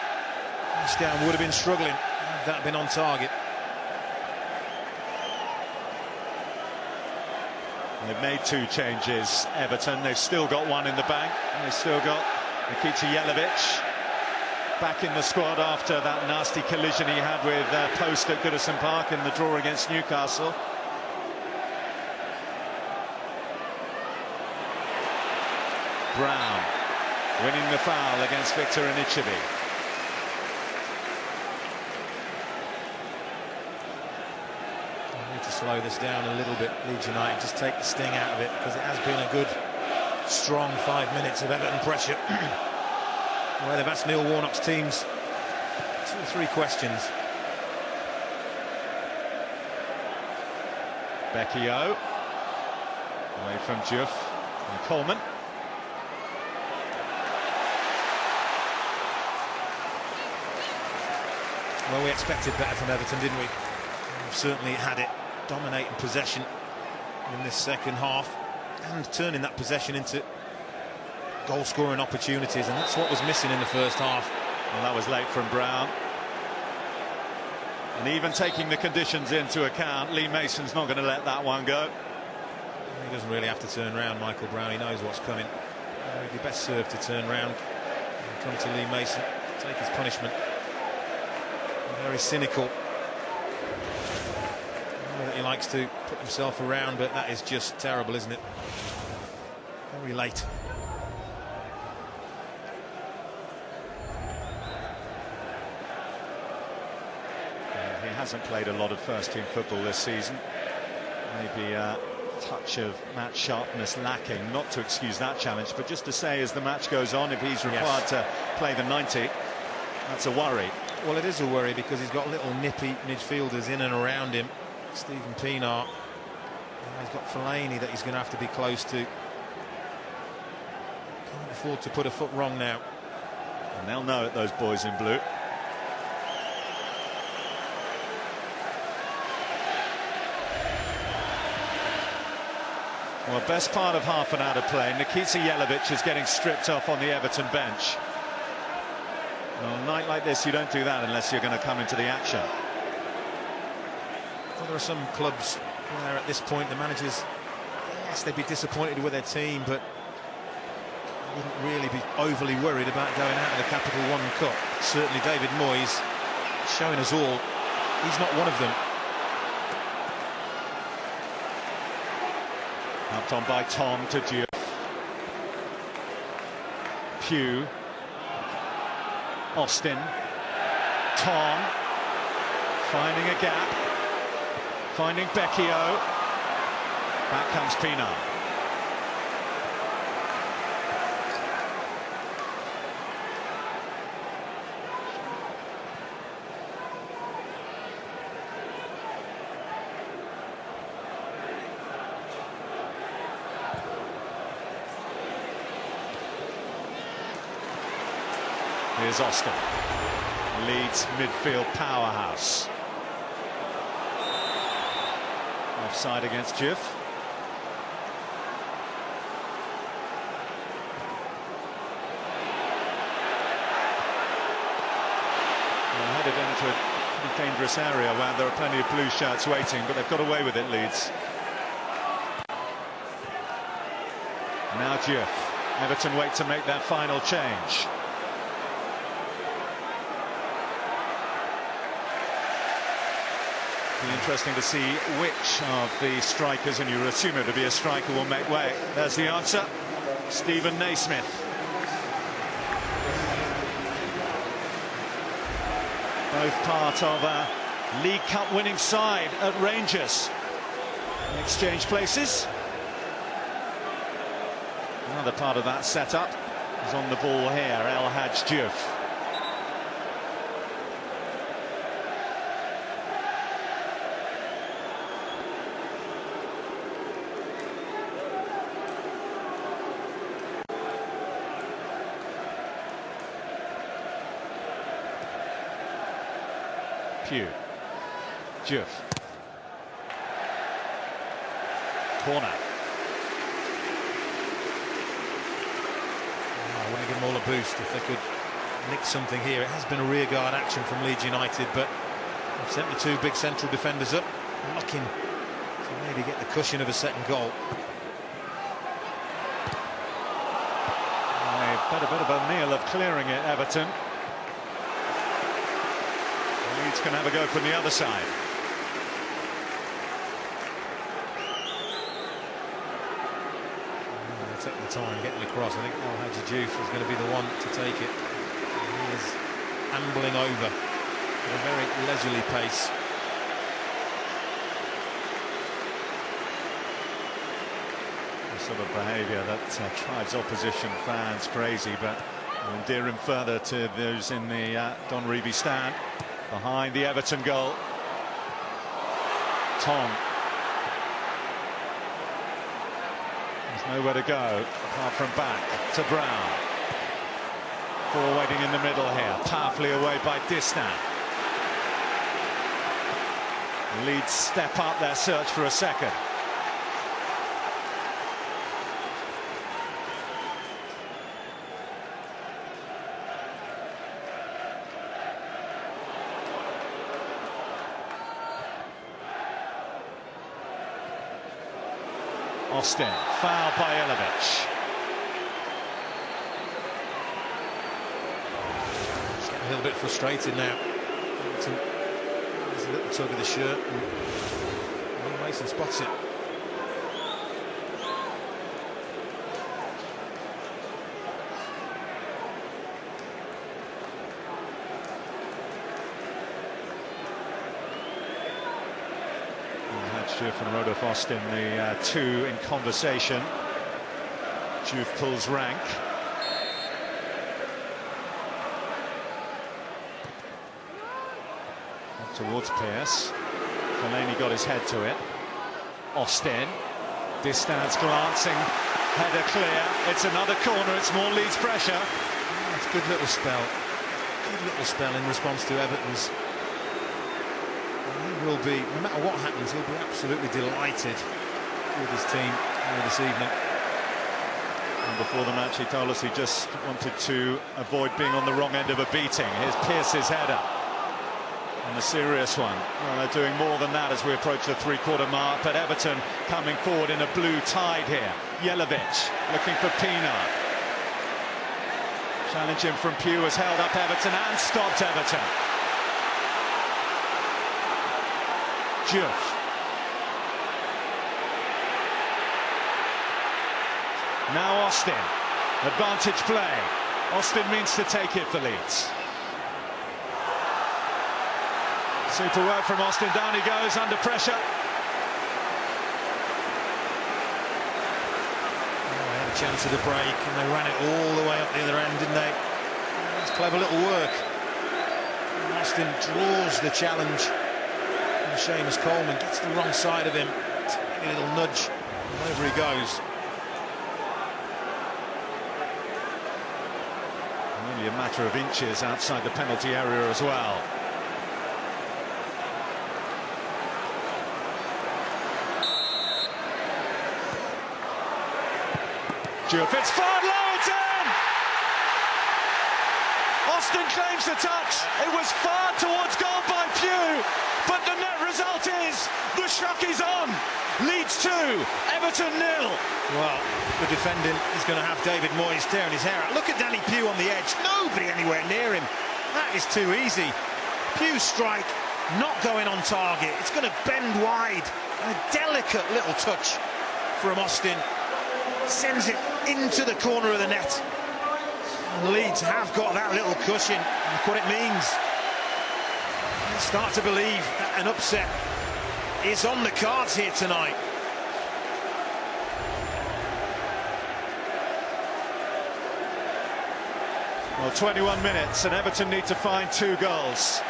East Down would have been struggling had that been on target. They've made 2 changes, Everton. They've still got one in the bank. And they've still got Nikica Jelavic back in the squad after that nasty collision he had with Post at Goodison Park in the draw against Newcastle. Brown winning the foul against Victor Anichebe. Need to slow this down a little bit, Leeds United, just take the sting out of it, because it has been a good strong 5 minutes of Everton pressure where they've asked Neil Warnock's teams 2 or 3 questions. Becchio away from Diouf and Coleman. Well, we expected better from Everton, didn't we? We've certainly had it, dominating possession in this second half and turning that possession into goal-scoring opportunities, and that's what was missing in the first half. Well, that was late from Brown. And even taking the conditions into account, Lee Mason's not going to let that one go. He doesn't really have to turn round, Michael Brown. He knows what's coming. He'd be best served to turn round and come to Lee Mason, take his punishment. Very cynical. I know that he likes to put himself around, but that is just terrible, isn't it? Very late. He hasn't played a lot of first-team football this season. Maybe a touch of match sharpness lacking, not to excuse that challenge, but just to say as the match goes on, if he's required to play the 90, that's a worry. Well, it is a worry because he's got little nippy midfielders in and around him. Stephen Pienaar. He's got Fellaini that he's going to have to be close to. Can't afford to put a foot wrong now. And they'll know it, those boys in blue. Well, best part of half an hour of play. Nikica Jelavic is getting stripped off on the Everton bench. On a night like this, you don't do that unless you're going to come into the action. Well, there are some clubs where at this point the managers, yes, they'd be disappointed with their team, but wouldn't really be overly worried about going out of the Capital One Cup. Certainly David Moyes showing us all he's not one of them. Helped on by Tom to Diouf. Pugh. Austin. Tom. Finding a gap. Finding Becchio. Back comes Pienaar. Here's Austin, Leeds midfield powerhouse. Offside against Diouf. Headed into a pretty dangerous area where there are plenty of blue shirts waiting, but they've got away with it, Leeds. Now Diouf. Everton wait to make that final change. Be interesting to see which of the strikers, and you assume it to be a striker, will make way. There's the answer. Stephen Naismith. Both part of a League Cup winning side at Rangers. Exchange places. Another part of that setup is on the ball here, El Hadj Diouf. Pugh. Diouf. Corner. I want to give them all a boost if they could nick something here. It has been a rearguard action from Leeds United, but they've sent the two big central defenders up, looking to maybe get the cushion of a second goal. They've had a bit of a meal of clearing it, Everton. Leeds can have a go from the other side. They'll take the time getting across. I think El Hadji Diouf is going to be the one to take it. He is ambling over at a very leisurely pace. The sort of behaviour that drives opposition fans crazy, but will endear him further to those in the Don Revie stand. Behind the Everton goal. Tong. There's nowhere to go apart from back to Brown. Four waiting in the middle here. Powerfully away by Distin. Leeds step up their search for a second. Austin, fouled by Elovich. He's getting a little bit frustrated now. There's a little tug of the shirt, and Mason spots it. Diouf and Rodolphe Austin, the two in conversation. Diouf pulls rank. Up towards Pearce. Fellaini got his head to it. Austin. Distance glancing. Header clear. It's another corner. It's more Leeds pressure. That's a good little spell. Good little spell in response to Everton's. Will be, no matter what happens, he'll be absolutely delighted with his team this evening. And before the match, he told us he just wanted to avoid being on the wrong end of a beating. Here's Pearce's header, and a serious one. Well, they're doing more than that as we approach the three-quarter mark. But Everton coming forward in a blue tide here. Jelovic looking for Pina. Challenge him from Pugh has held up Everton and stopped Everton. Diouf. Now Austin. Advantage play. Austin means to take it for Leeds. Super work from Austin. Down he goes under pressure. Oh, they had a chance of the break and they ran it all the way up the other end, didn't they? That's clever little work. And Austin draws the challenge. Seamus Coleman gets the wrong side of him. A little nudge, and over he goes. Only a matter of inches outside the penalty area as well. Diouf, it's far low, it's in! Austin claims the touch. It was far towards goal by Pugh, but the net result is the shock is on. Leeds 2, Everton 0. Well, the defending is going to have David Moyes tearing his hair out. Look at Danny Pugh on the edge. Nobody anywhere near him. That is too easy. Pugh's strike not going on target. It's going to bend wide. A delicate little touch from Austin. Sends it into the corner of the net. And Leeds have got that little cushion. Look what it means. They start to believe that an upset is on the cards here tonight. Well, 21 minutes and Everton need to find 2 goals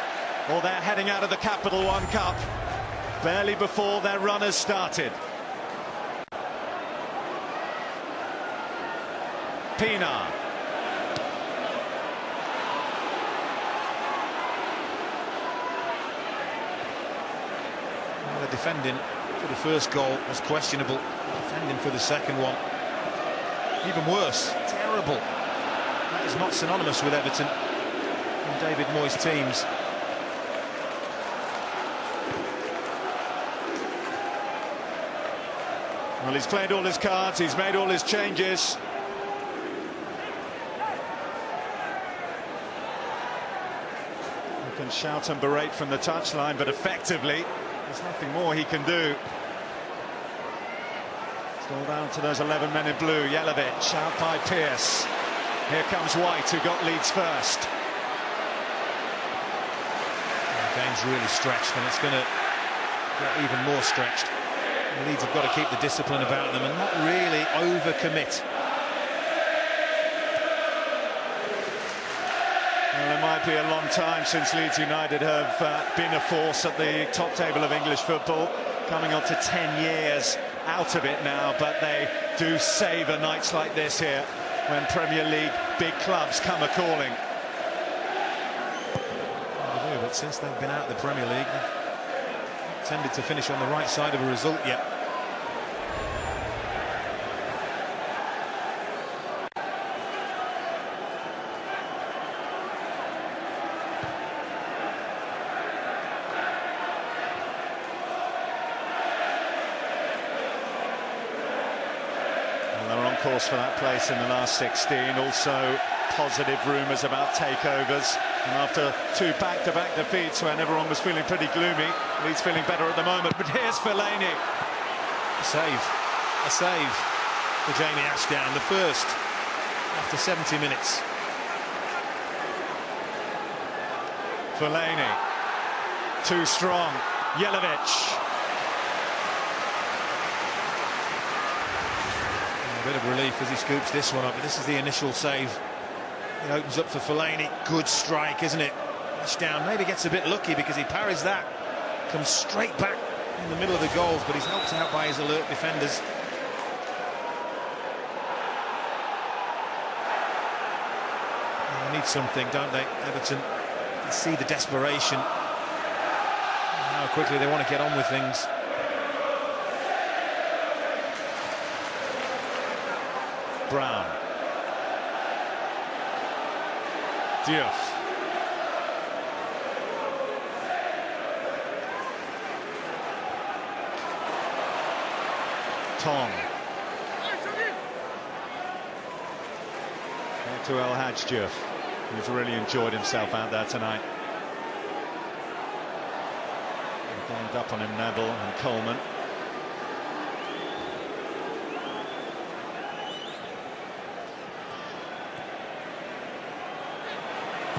or they're heading out of the Capital One Cup barely before their run has started. Pienaar. Well, the defending for the first goal was questionable. Defending for the second one, even worse. Terrible. That is not synonymous with Everton and David Moyes' teams. Well, he's played all his cards, he's made all his changes. He can shout and berate from the touchline, but effectively there's nothing more he can do. It's all down to those 11 men in blue. Jelavic out by Pearce. Here comes White, who got Leeds first. The game's really stretched, and it's going to get even more stretched. The Leeds have got to keep the discipline about them and not really overcommit. Well, it might be a long time since Leeds United have been a force at the top table of English football, coming on to 10 years out of it now, but they do savour nights like this here when Premier League big clubs come a-calling. Well, they do, but since they've been out of the Premier League, they've tended to finish on the right side of a result yet. Course for that place in the last 16. Also positive rumours about takeovers, and after 2 back-to-back defeats when everyone was feeling pretty gloomy, Leeds feeling better at the moment. But here's Fellaini. A save for Jamie Ashdown, the first after 70 minutes. Fellaini too strong. Jelavic. A bit of relief as he scoops this one up, but this is the initial save. It opens up for Fellaini. Good strike, isn't it? Ashdown maybe gets a bit lucky because he parries that, comes straight back in the middle of the goals, but he's helped out by his alert defenders. They need something, don't they, Everton? You see the desperation, how quickly they want to get on with things. Brown. Diouf. Tong. Back to El Hadj Diouf, who's really enjoyed himself out there tonight. Ganged up on him, Neville and Coleman.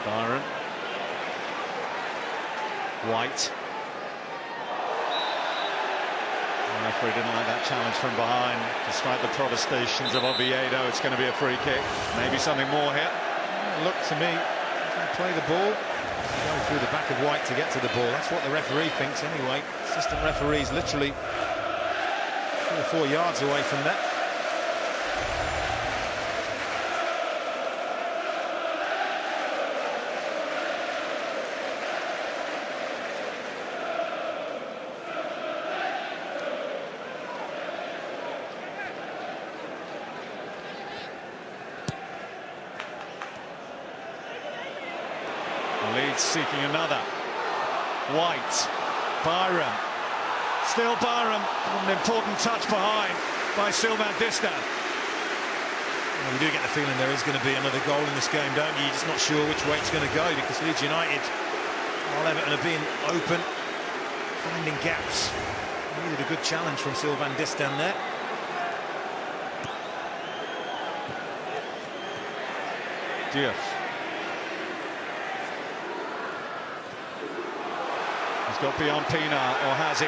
Byron. White. The referee didn't like that challenge from behind. Despite the protestations of Oviedo, it's going to be a free kick. Maybe something more here. Look to me, play the ball. Going through the back of White to get to the ball. That's what the referee thinks anyway. Assistant referee's literally 3 or 4 yards away from that. Leeds seeking another. White. Byram. Still Byram. An important touch behind by Sylvain Distin. Well, you do get the feeling there is going to be another goal in this game, don't you? You're just not sure which way it's going to go because Leeds United While Everton are being open, finding gaps. Needed a good challenge from Sylvain Distin there. Diouf. He's got beyond Pienaar, or has he?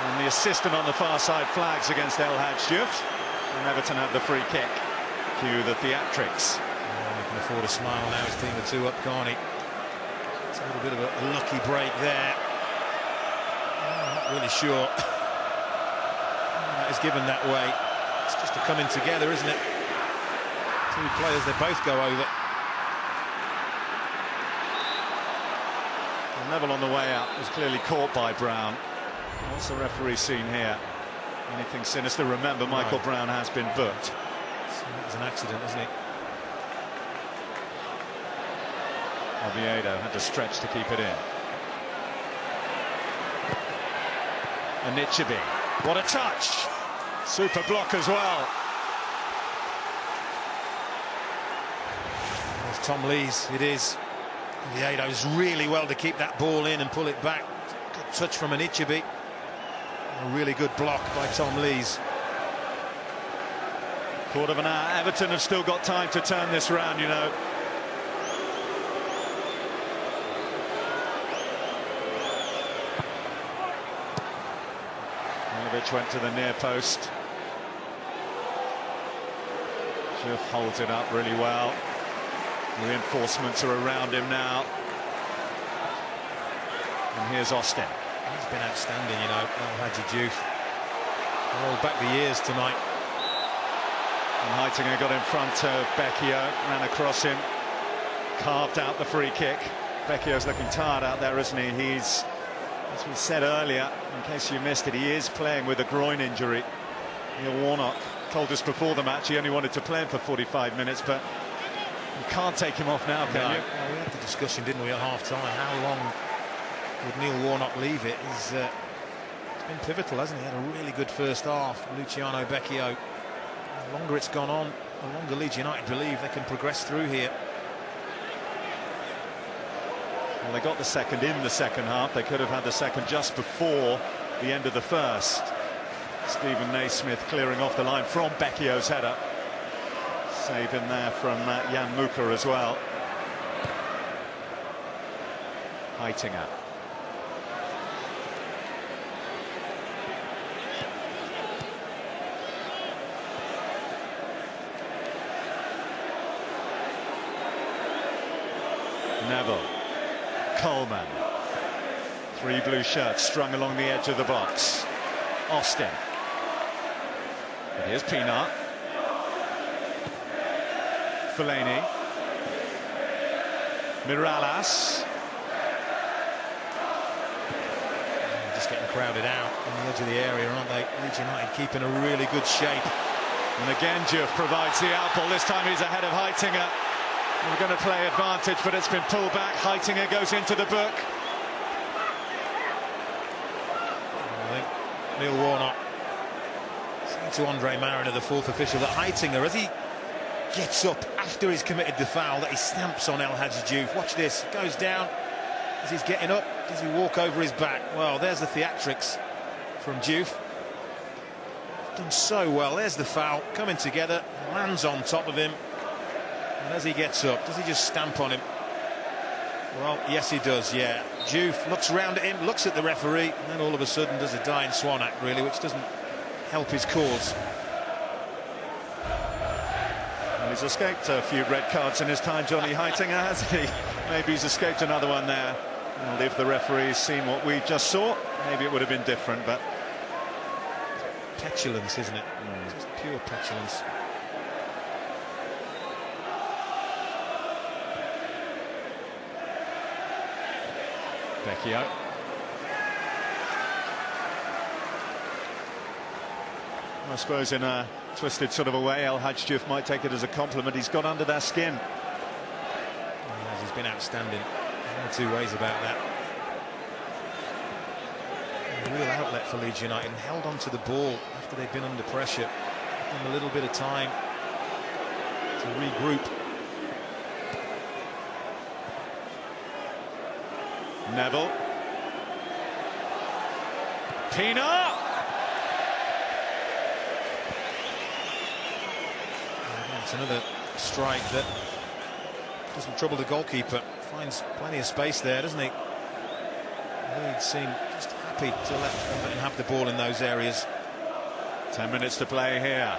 And the assistant on the far side flags against El Hadji Diouf. And Everton have the free kick. Cue the theatrics. He can afford a smile now. His team are 2 up, can't he? It's a little bit of a lucky break there. I'm not really sure that is given that way. It's just a coming together, isn't it? 2 players, they both go over. The level on the way up was clearly caught by Brown. What's the referee seen here? Anything sinister? Remember, Michael Brown has been booked. It was an accident, isn't it? Oviedo had to stretch to keep it in. Anichebe. What a touch! Super block as well. There's Tom Lees, it is. Oviedo's really well to keep that ball in and pull it back. Good touch from Anichebe. A really good block by Tom Lees. Quarter of an hour. Everton have still got time to turn this round, you know. Milovic went to the near post. Diouf holds it up really well. Reinforcements are around him now. And here's Austin. He's been outstanding, you know, El Hadji Diouf. Rolled back the years tonight. And Heitinger got in front of Becchio, ran across him, carved out the free kick. Becchio's looking tired out there, isn't he? He's, as we said earlier, in case you missed it, he is playing with a groin injury. Neil Warnock told us before the match he only wanted to play him for 45 minutes, but you can't take him off now, can you? Well, we had the discussion, didn't we, at half-time? How long would Neil Warnock leave it? It's been pivotal, hasn't he? He had a really good first half. Luciano Becchio. The longer it's gone on, the longer Leeds United believe they can progress through here. Well, they got the second in the second half. They could have had the second just before the end of the first. Stephen Naismith clearing off the line from Becchio's header. Save in there from Jan Muka as well. Heitinger. Neville. Coleman. 3 blue shirts strung along the edge of the box. Austin. But here's Pienaar. Fellaini. Miralas. Just getting crowded out on the edge of the area, aren't they? Leeds United keeping a really good shape. And again, Diouf provides the outball. This time he's ahead of Heitinger. We're going to play advantage, but it's been pulled back. Heitinger goes into the book. I think Neil Warnock saying to Andre Mariner, the 4th official, that Heitinger, as he gets up after he's committed the foul, that he stamps on El Hadji Diouf. Watch this, goes down as he's getting up. Does he walk over his back? Well, there's the theatrics from Diouf. Done so well. There's the foul coming together, lands on top of him. And as he gets up, does he just stamp on him? Well, yes, he does, yeah. Diouf looks round at him, looks at the referee, and then all of a sudden does a dying swan act, really, which doesn't help his cause. Well, he's escaped a few red cards in his time, Johnny Heitinger, hasn't he? Maybe he's escaped another one there. And if the referee's seen what we just saw, maybe it would have been different, but... Petulance, isn't it? Just pure petulance. Becchio. I suppose in a twisted sort of a way, El Hadji Diouf might take it as a compliment. He's got under their skin. He's been outstanding. No 2 ways about that. A real outlet for Leeds United, and held on to the ball after they'd been under pressure. And a little bit of time to regroup. Neville. Pina. It's another strike that doesn't trouble the goalkeeper. Finds plenty of space there, doesn't he? Leeds seem just happy to let Everton have the ball in those areas. 10 minutes to play here.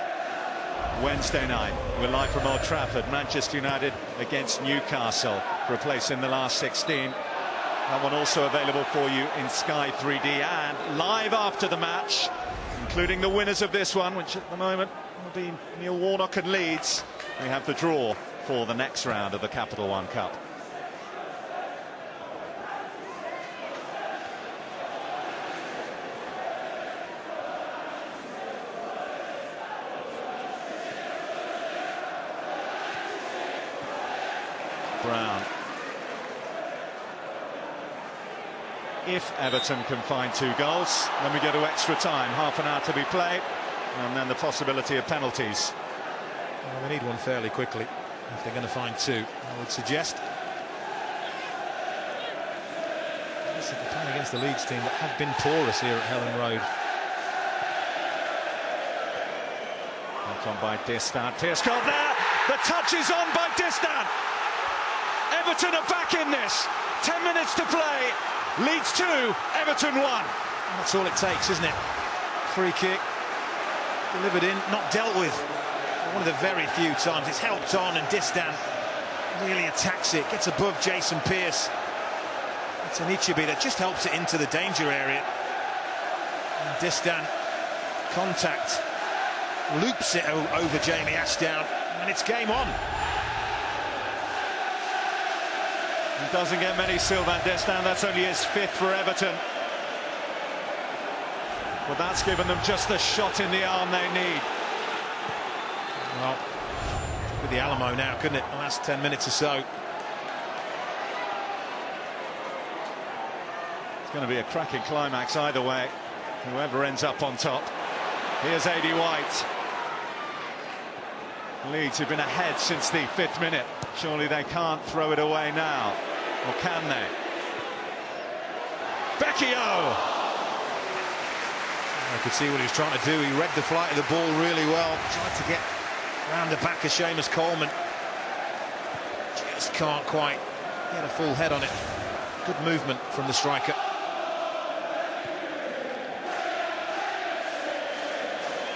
Wednesday night, we're live from Old Trafford. Manchester United against Newcastle for a place in the last 16. That one also available for you in Sky 3D and live after the match, including the winners of this one, which at the moment will be Neil Warnock and Leeds. We have the draw for the next round of the Capital One Cup. Brown. If Everton can find 2 goals, then we go to extra time, half an hour to be played, and then the possibility of penalties. Well, they need one fairly quickly if they're going to find 2, I would suggest. They're playing against the Leeds team that have been porous here at Helen Road. That's on by Distant. Pierce got there. The touch is on by Distant. Everton are back in this. 10 minutes to play. Leeds 2, Everton 1. That's all it takes, isn't it? Free kick, delivered in, not dealt with. One of the very few times it's helped on, and Distant really attacks it, gets above Jason Pearce. It's an Ichibi that just helps it into the danger area. And Distant, contact, loops it over Jamie Ashdown, and it's game on. He doesn't get many, Sylvain Distant. That's only his 5th for Everton. But that's given them just the shot in the arm they need. Well, with the Alamo now, couldn't it? The last 10 minutes or so. It's going to be a cracking climax either way. Whoever ends up on top. Here's A.D. White. Leeds have been ahead since the 5th minute. Surely they can't throw it away now. Or can they? Vecchio! I could see what he was trying to do. He read the flight of the ball really well. Tried to get round the back of Seamus Coleman. Just can't quite get a full head on it. Good movement from the striker.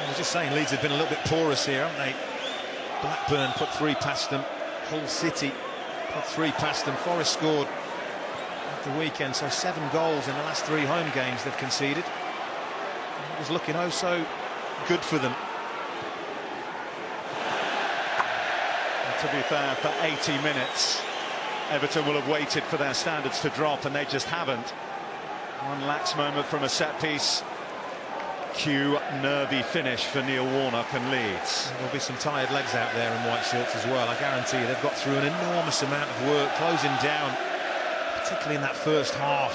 I was just saying, Leeds have been a little bit porous here, haven't they? Blackburn put 3 past them. Hull City put 3 past them. Forest scored at the weekend, so 7 goals in the last 3 home games they've conceded. It was looking oh so good for them. And to be fair, for 80 minutes, Everton will have waited for their standards to drop, and they just haven't. One lax moment from a set piece. Cue nervy finish for Neil Warnock and Leeds. There'll be some tired legs out there in white shirts as well. I guarantee you they've got through an enormous amount of work closing down, particularly in that first half,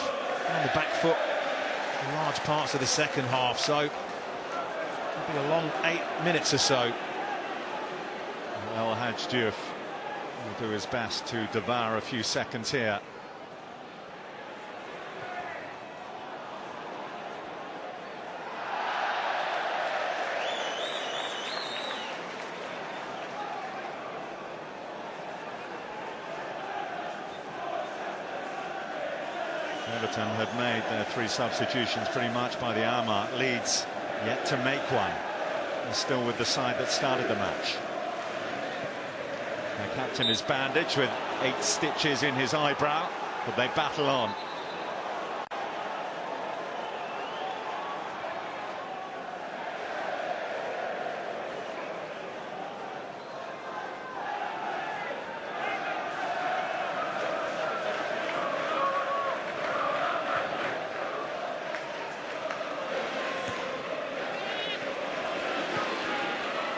on the back foot in large parts of the second half. So it'll be a long 8 minutes or so. El Hadj Diouf will do his best to devour a few seconds here. Everton had made their 3 substitutions pretty much by the hour mark. Leeds yet to make one. They're still with the side that started the match. Their captain is bandaged with 8 stitches in his eyebrow, but they battle on.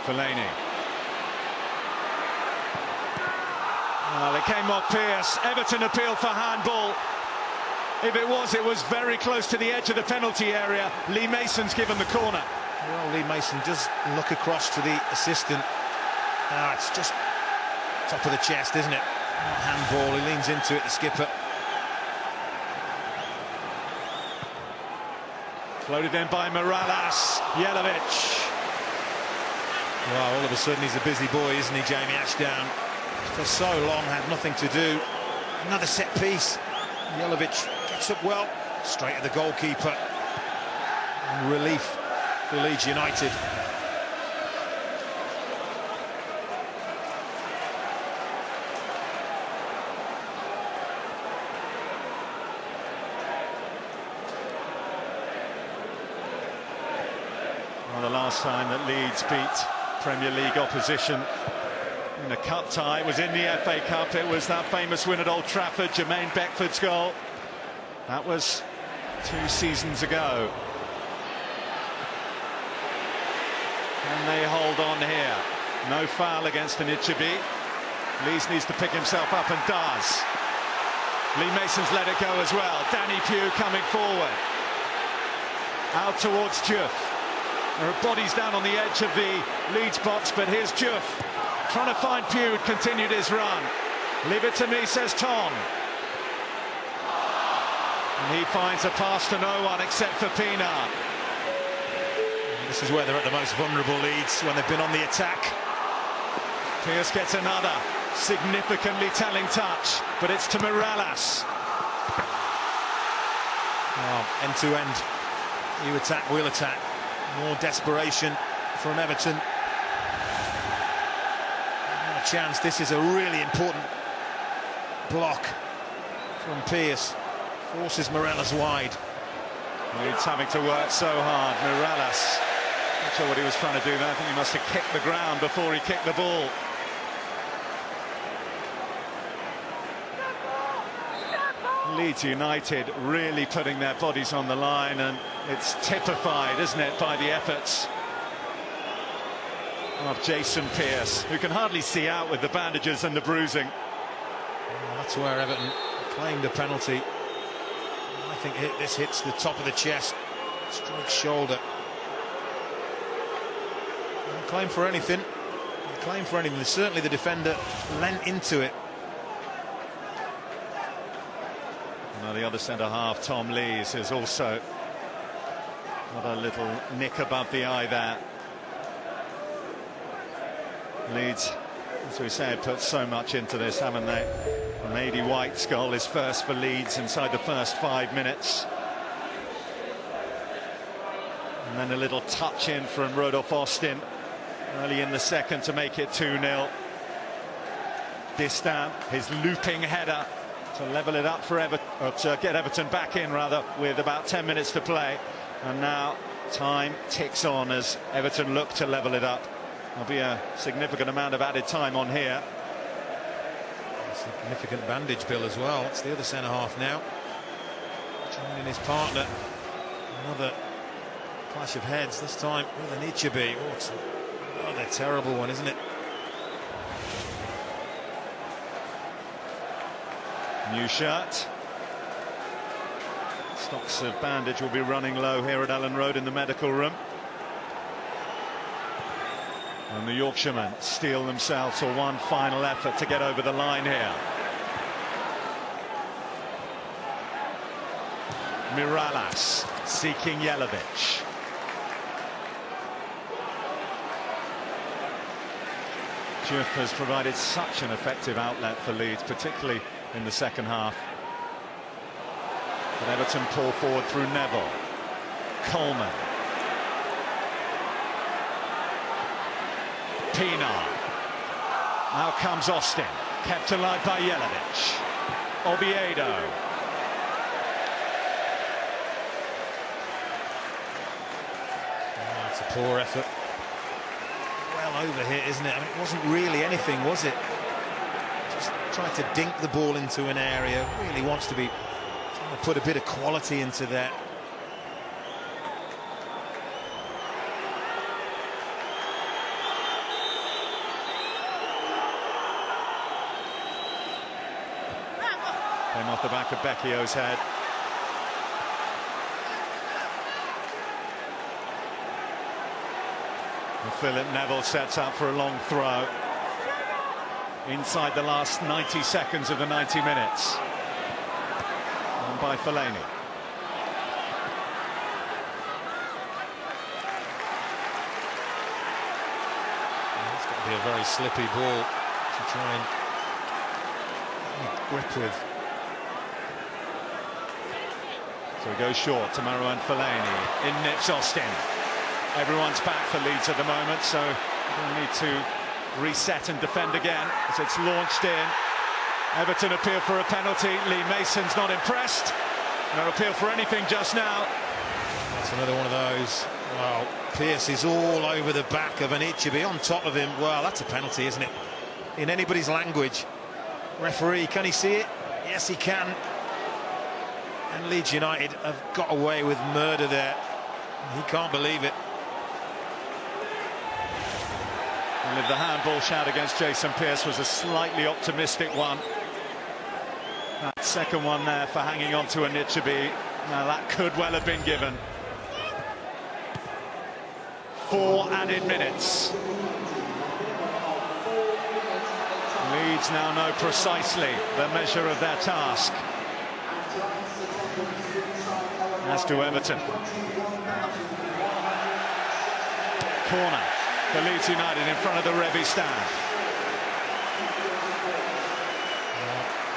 Fellaini. Well, it came off Pearce. Everton appealed for handball. If it was very close to the edge of the penalty area. Lee Mason's given the corner. Well, Lee Mason does look across to the assistant. It's just top of the chest, isn't it? Handball, he leans into it, the skipper. Floated in by Morales. Jelavic. Well, all of a sudden he's a busy boy, isn't he, Jamie Ashdown? For so long had nothing to do. Another set piece. Jelavic gets up well, straight at the goalkeeper. And relief for Leeds United. Well, the last time that Leeds beat Premier League opposition in a cup tie was in the FA Cup. It was that famous win at Old Trafford, Jermaine Beckford's goal. That was 2 seasons ago. And they hold on here. No foul against Anichebe. Leeds needs to pick himself up and does. Lee Mason's let it go as well. Danny Pugh coming forward. Out towards Diouf. There are bodies down on the edge of the Leeds box, but here's Diouf trying to find Pugh, continued his run. Leave it to me, says Tom. And he finds a pass to no one except for Pina. This is where they're at the most vulnerable, Leeds, when they've been on the attack. Pearce gets another significantly telling touch, but it's to Morales. Oh, end to end. You attack, we'll attack. More desperation from Everton. Not a chance. This is a really important block from Pearce. Forces Morales wide. Leeds having to work so hard. Morales, not sure what he was trying to do there. I think he must have kicked the ground before he kicked the ball. Leeds United really putting their bodies on the line, and it's typified, isn't it, by the efforts of Jason Pearce, who can hardly see out with the bandages and the bruising. Oh, that's where Everton claimed a penalty. I think this hits the top of the chest, strikes shoulder. Don't claim for anything. Don't claim for anything. Certainly the defender leant into it. Now the other centre-half, Tom Lees, has also got a little nick above the eye there. Leeds, as we say, put so much into this, haven't they? Mady White's goal is first for Leeds inside the first 5 minutes. And then a little touch in from Rodolphe Austin early in the second to make it 2-0. Distin, his looping header to level it up for Everton, or to get Everton back in rather, with about 10 minutes to play. And now time ticks on as Everton look to level it up. There'll be a significant amount of added time on here. Significant bandage bill as well. It's the other centre half now, joining his partner. Another clash of heads, this time with Anichebe. Oh, it's a terrible one, isn't it? New shirt. Stocks of bandage will be running low here at Ellen Road in the medical room. And the Yorkshiremen steel themselves for one final effort to get over the line here. Morales seeking Jelavic. Diouf has provided such an effective outlet for Leeds, particularly in the second half. But Everton pull forward through Neville. Coleman. Pina. Now comes Austin, kept alive by Jelavic. Oviedo. Oh, it's a poor effort. Well over here, isn't it? I mean, it wasn't really anything, was it? Just tried to dink the ball into an area. Really wants to be trying to put a bit of quality into that. Came off the back of Becchio's head. And Philip Neville sets up for a long throw. Inside the last 90 seconds of the 90 minutes. And by Fellaini. be a very slippy ball to try and grip with. So he goes short to Marouane Fellaini. In nips Austin. Everyone's back for Leeds at the moment, so we'll need to reset and defend again as it's launched in. Everton appeal for a penalty. Lee Mason's not impressed. No appeal for anything just now. That's another one of those. Well, Pearce is all over the back of Anichebe, on top of him. Well, that's a penalty, isn't it? In anybody's language. Referee, can he see it? Yes, he can. And Leeds United have got away with murder there. He can't believe it. And if the handball shout against Jason Pearce was a slightly optimistic one, that second one there for hanging on to Anichebe, now that could well have been given. 4 added minutes. Leeds now know precisely the measure of their task. As do Everton. Corner for Leeds United in front of the Revy stand.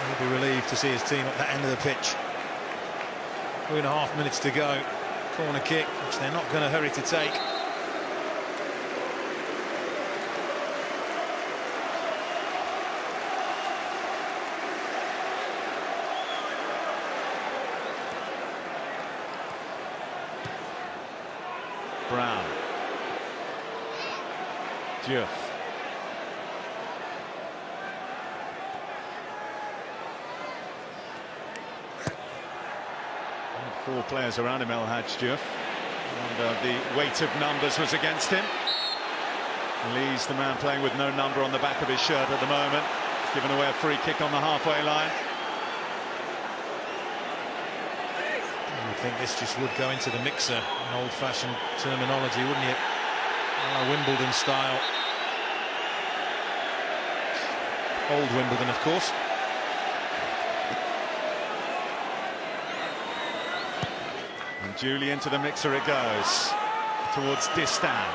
He'll be relieved to see his team at that end of the pitch. 2.5 minutes to go. Corner kick, which they're not going to hurry to take. Brown. Diouf. 4 players around him, El Hadj Diouf. And the weight of numbers was against him. Lee's the man playing with no number on the back of his shirt at the moment. He's given away a free kick on the halfway line. I think this just would go into the mixer in old-fashioned terminology, wouldn't it? Wimbledon style. Old Wimbledon, of course. And duly into the mixer it goes. Towards Distan.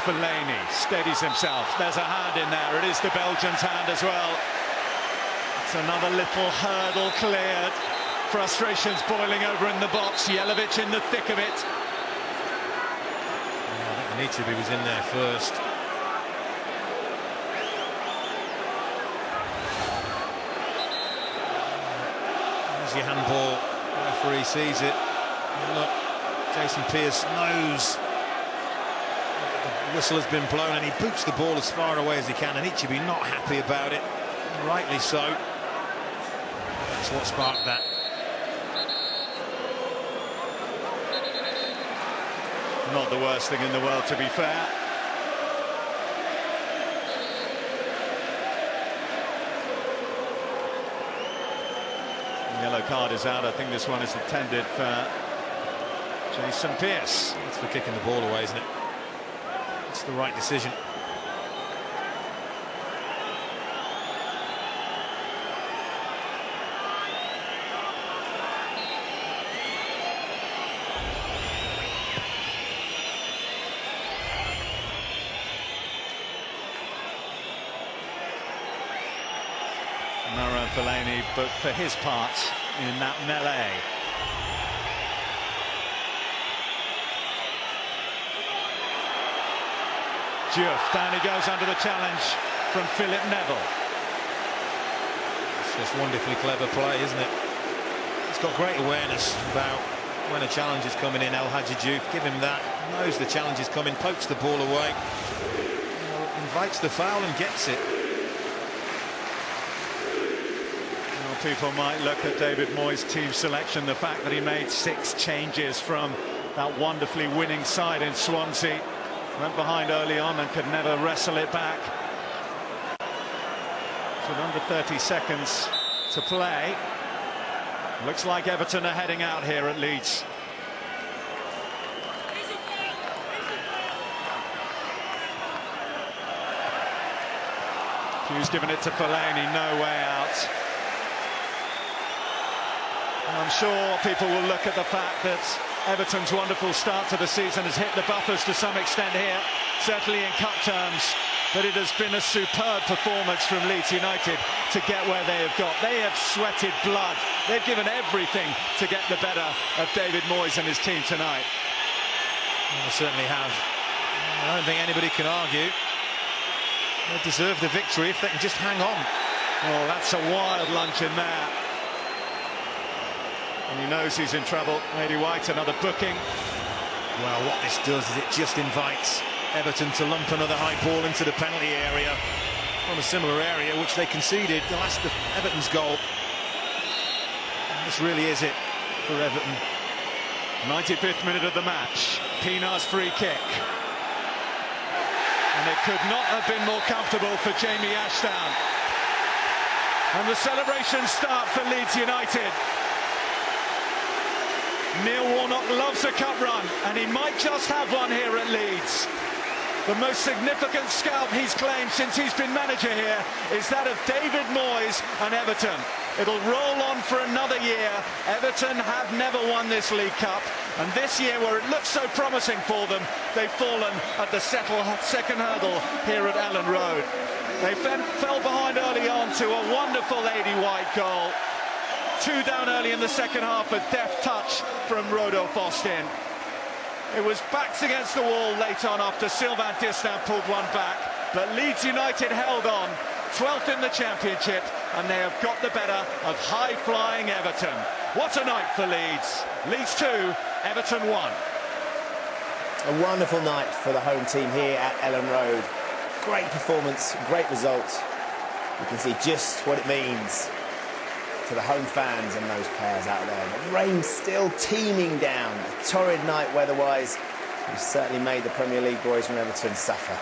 Fellaini steadies himself. There's a hand in there. It is the Belgian's hand as well. It's another little hurdle cleared. Frustrations boiling over in the box. Jelavic in the thick of it. I think Anichebe was in there first. There's your handball. The referee sees it. And look, Jason Pearce knows the whistle has been blown and he boots the ball as far away as he can. Anichebe not happy about it. Rightly so. That's what sparked that. Not the worst thing in the world, to be fair. The yellow card is out. I think this one is intended for Jason Pearce. It's for kicking the ball away, isn't it? It's the right decision. Marouane Fellaini, but for his part in that melee. Diouf, down he goes under the challenge from Philip Neville. It's just wonderfully clever play, isn't it? He's got great awareness about when a challenge is coming in. El Hadj Diouf, give him that. Knows the challenge is coming, pokes the ball away, invites the foul and gets it. People might look at David Moyes' team selection, the fact that he made 6 changes from that wonderfully winning side in Swansea. Went behind early on and could never wrestle it back. So with under 30 seconds to play, looks like Everton are heading out here at Leeds. Hughes giving it to Fellaini, no way out. I'm sure people will look at the fact that Everton's wonderful start to the season has hit the buffers to some extent here, certainly in cup terms. But it has been a superb performance from Leeds United to get where they have got. They have sweated blood. They've given everything to get the better of David Moyes and his team tonight. Well, they certainly have. I don't think anybody can argue. They deserve the victory if they can just hang on. Oh, that's a wild lunge in there. And he knows he's in trouble. Lady White, another booking. Well, what this does is it just invites Everton to lump another high ball into the penalty area from a similar area which they conceded the last of Everton's goal. And this really is it for Everton. 95th minute of the match. Pinar's free kick. And it could not have been more comfortable for Jamie Ashdown. And the celebrations start for Leeds United. Neil Warnock loves a cup run, and he might just have one here at Leeds. The most significant scalp he's claimed since he's been manager here is that of David Moyes and Everton. It'll roll on for another year. Everton have never won this League Cup, and this year, where it looks so promising for them, they've fallen at the second hurdle here at Ellen Road. They fell behind early on to a wonderful Lady White goal. 2 down early in the second half, a deft touch from Rodolphe Austin. It was backs against the wall late on after Sylvain Distin pulled one back, but Leeds United held on, 12th in the Championship, and they have got the better of high-flying Everton. What a night for Leeds. Leeds 2, Everton 1. A wonderful night for the home team here at Ellen Road. Great performance, great result. You can see just what it means to the home fans and those players out there. The rain's still teeming down. A torrid night weather-wise. We've certainly made the Premier League boys from Everton suffer.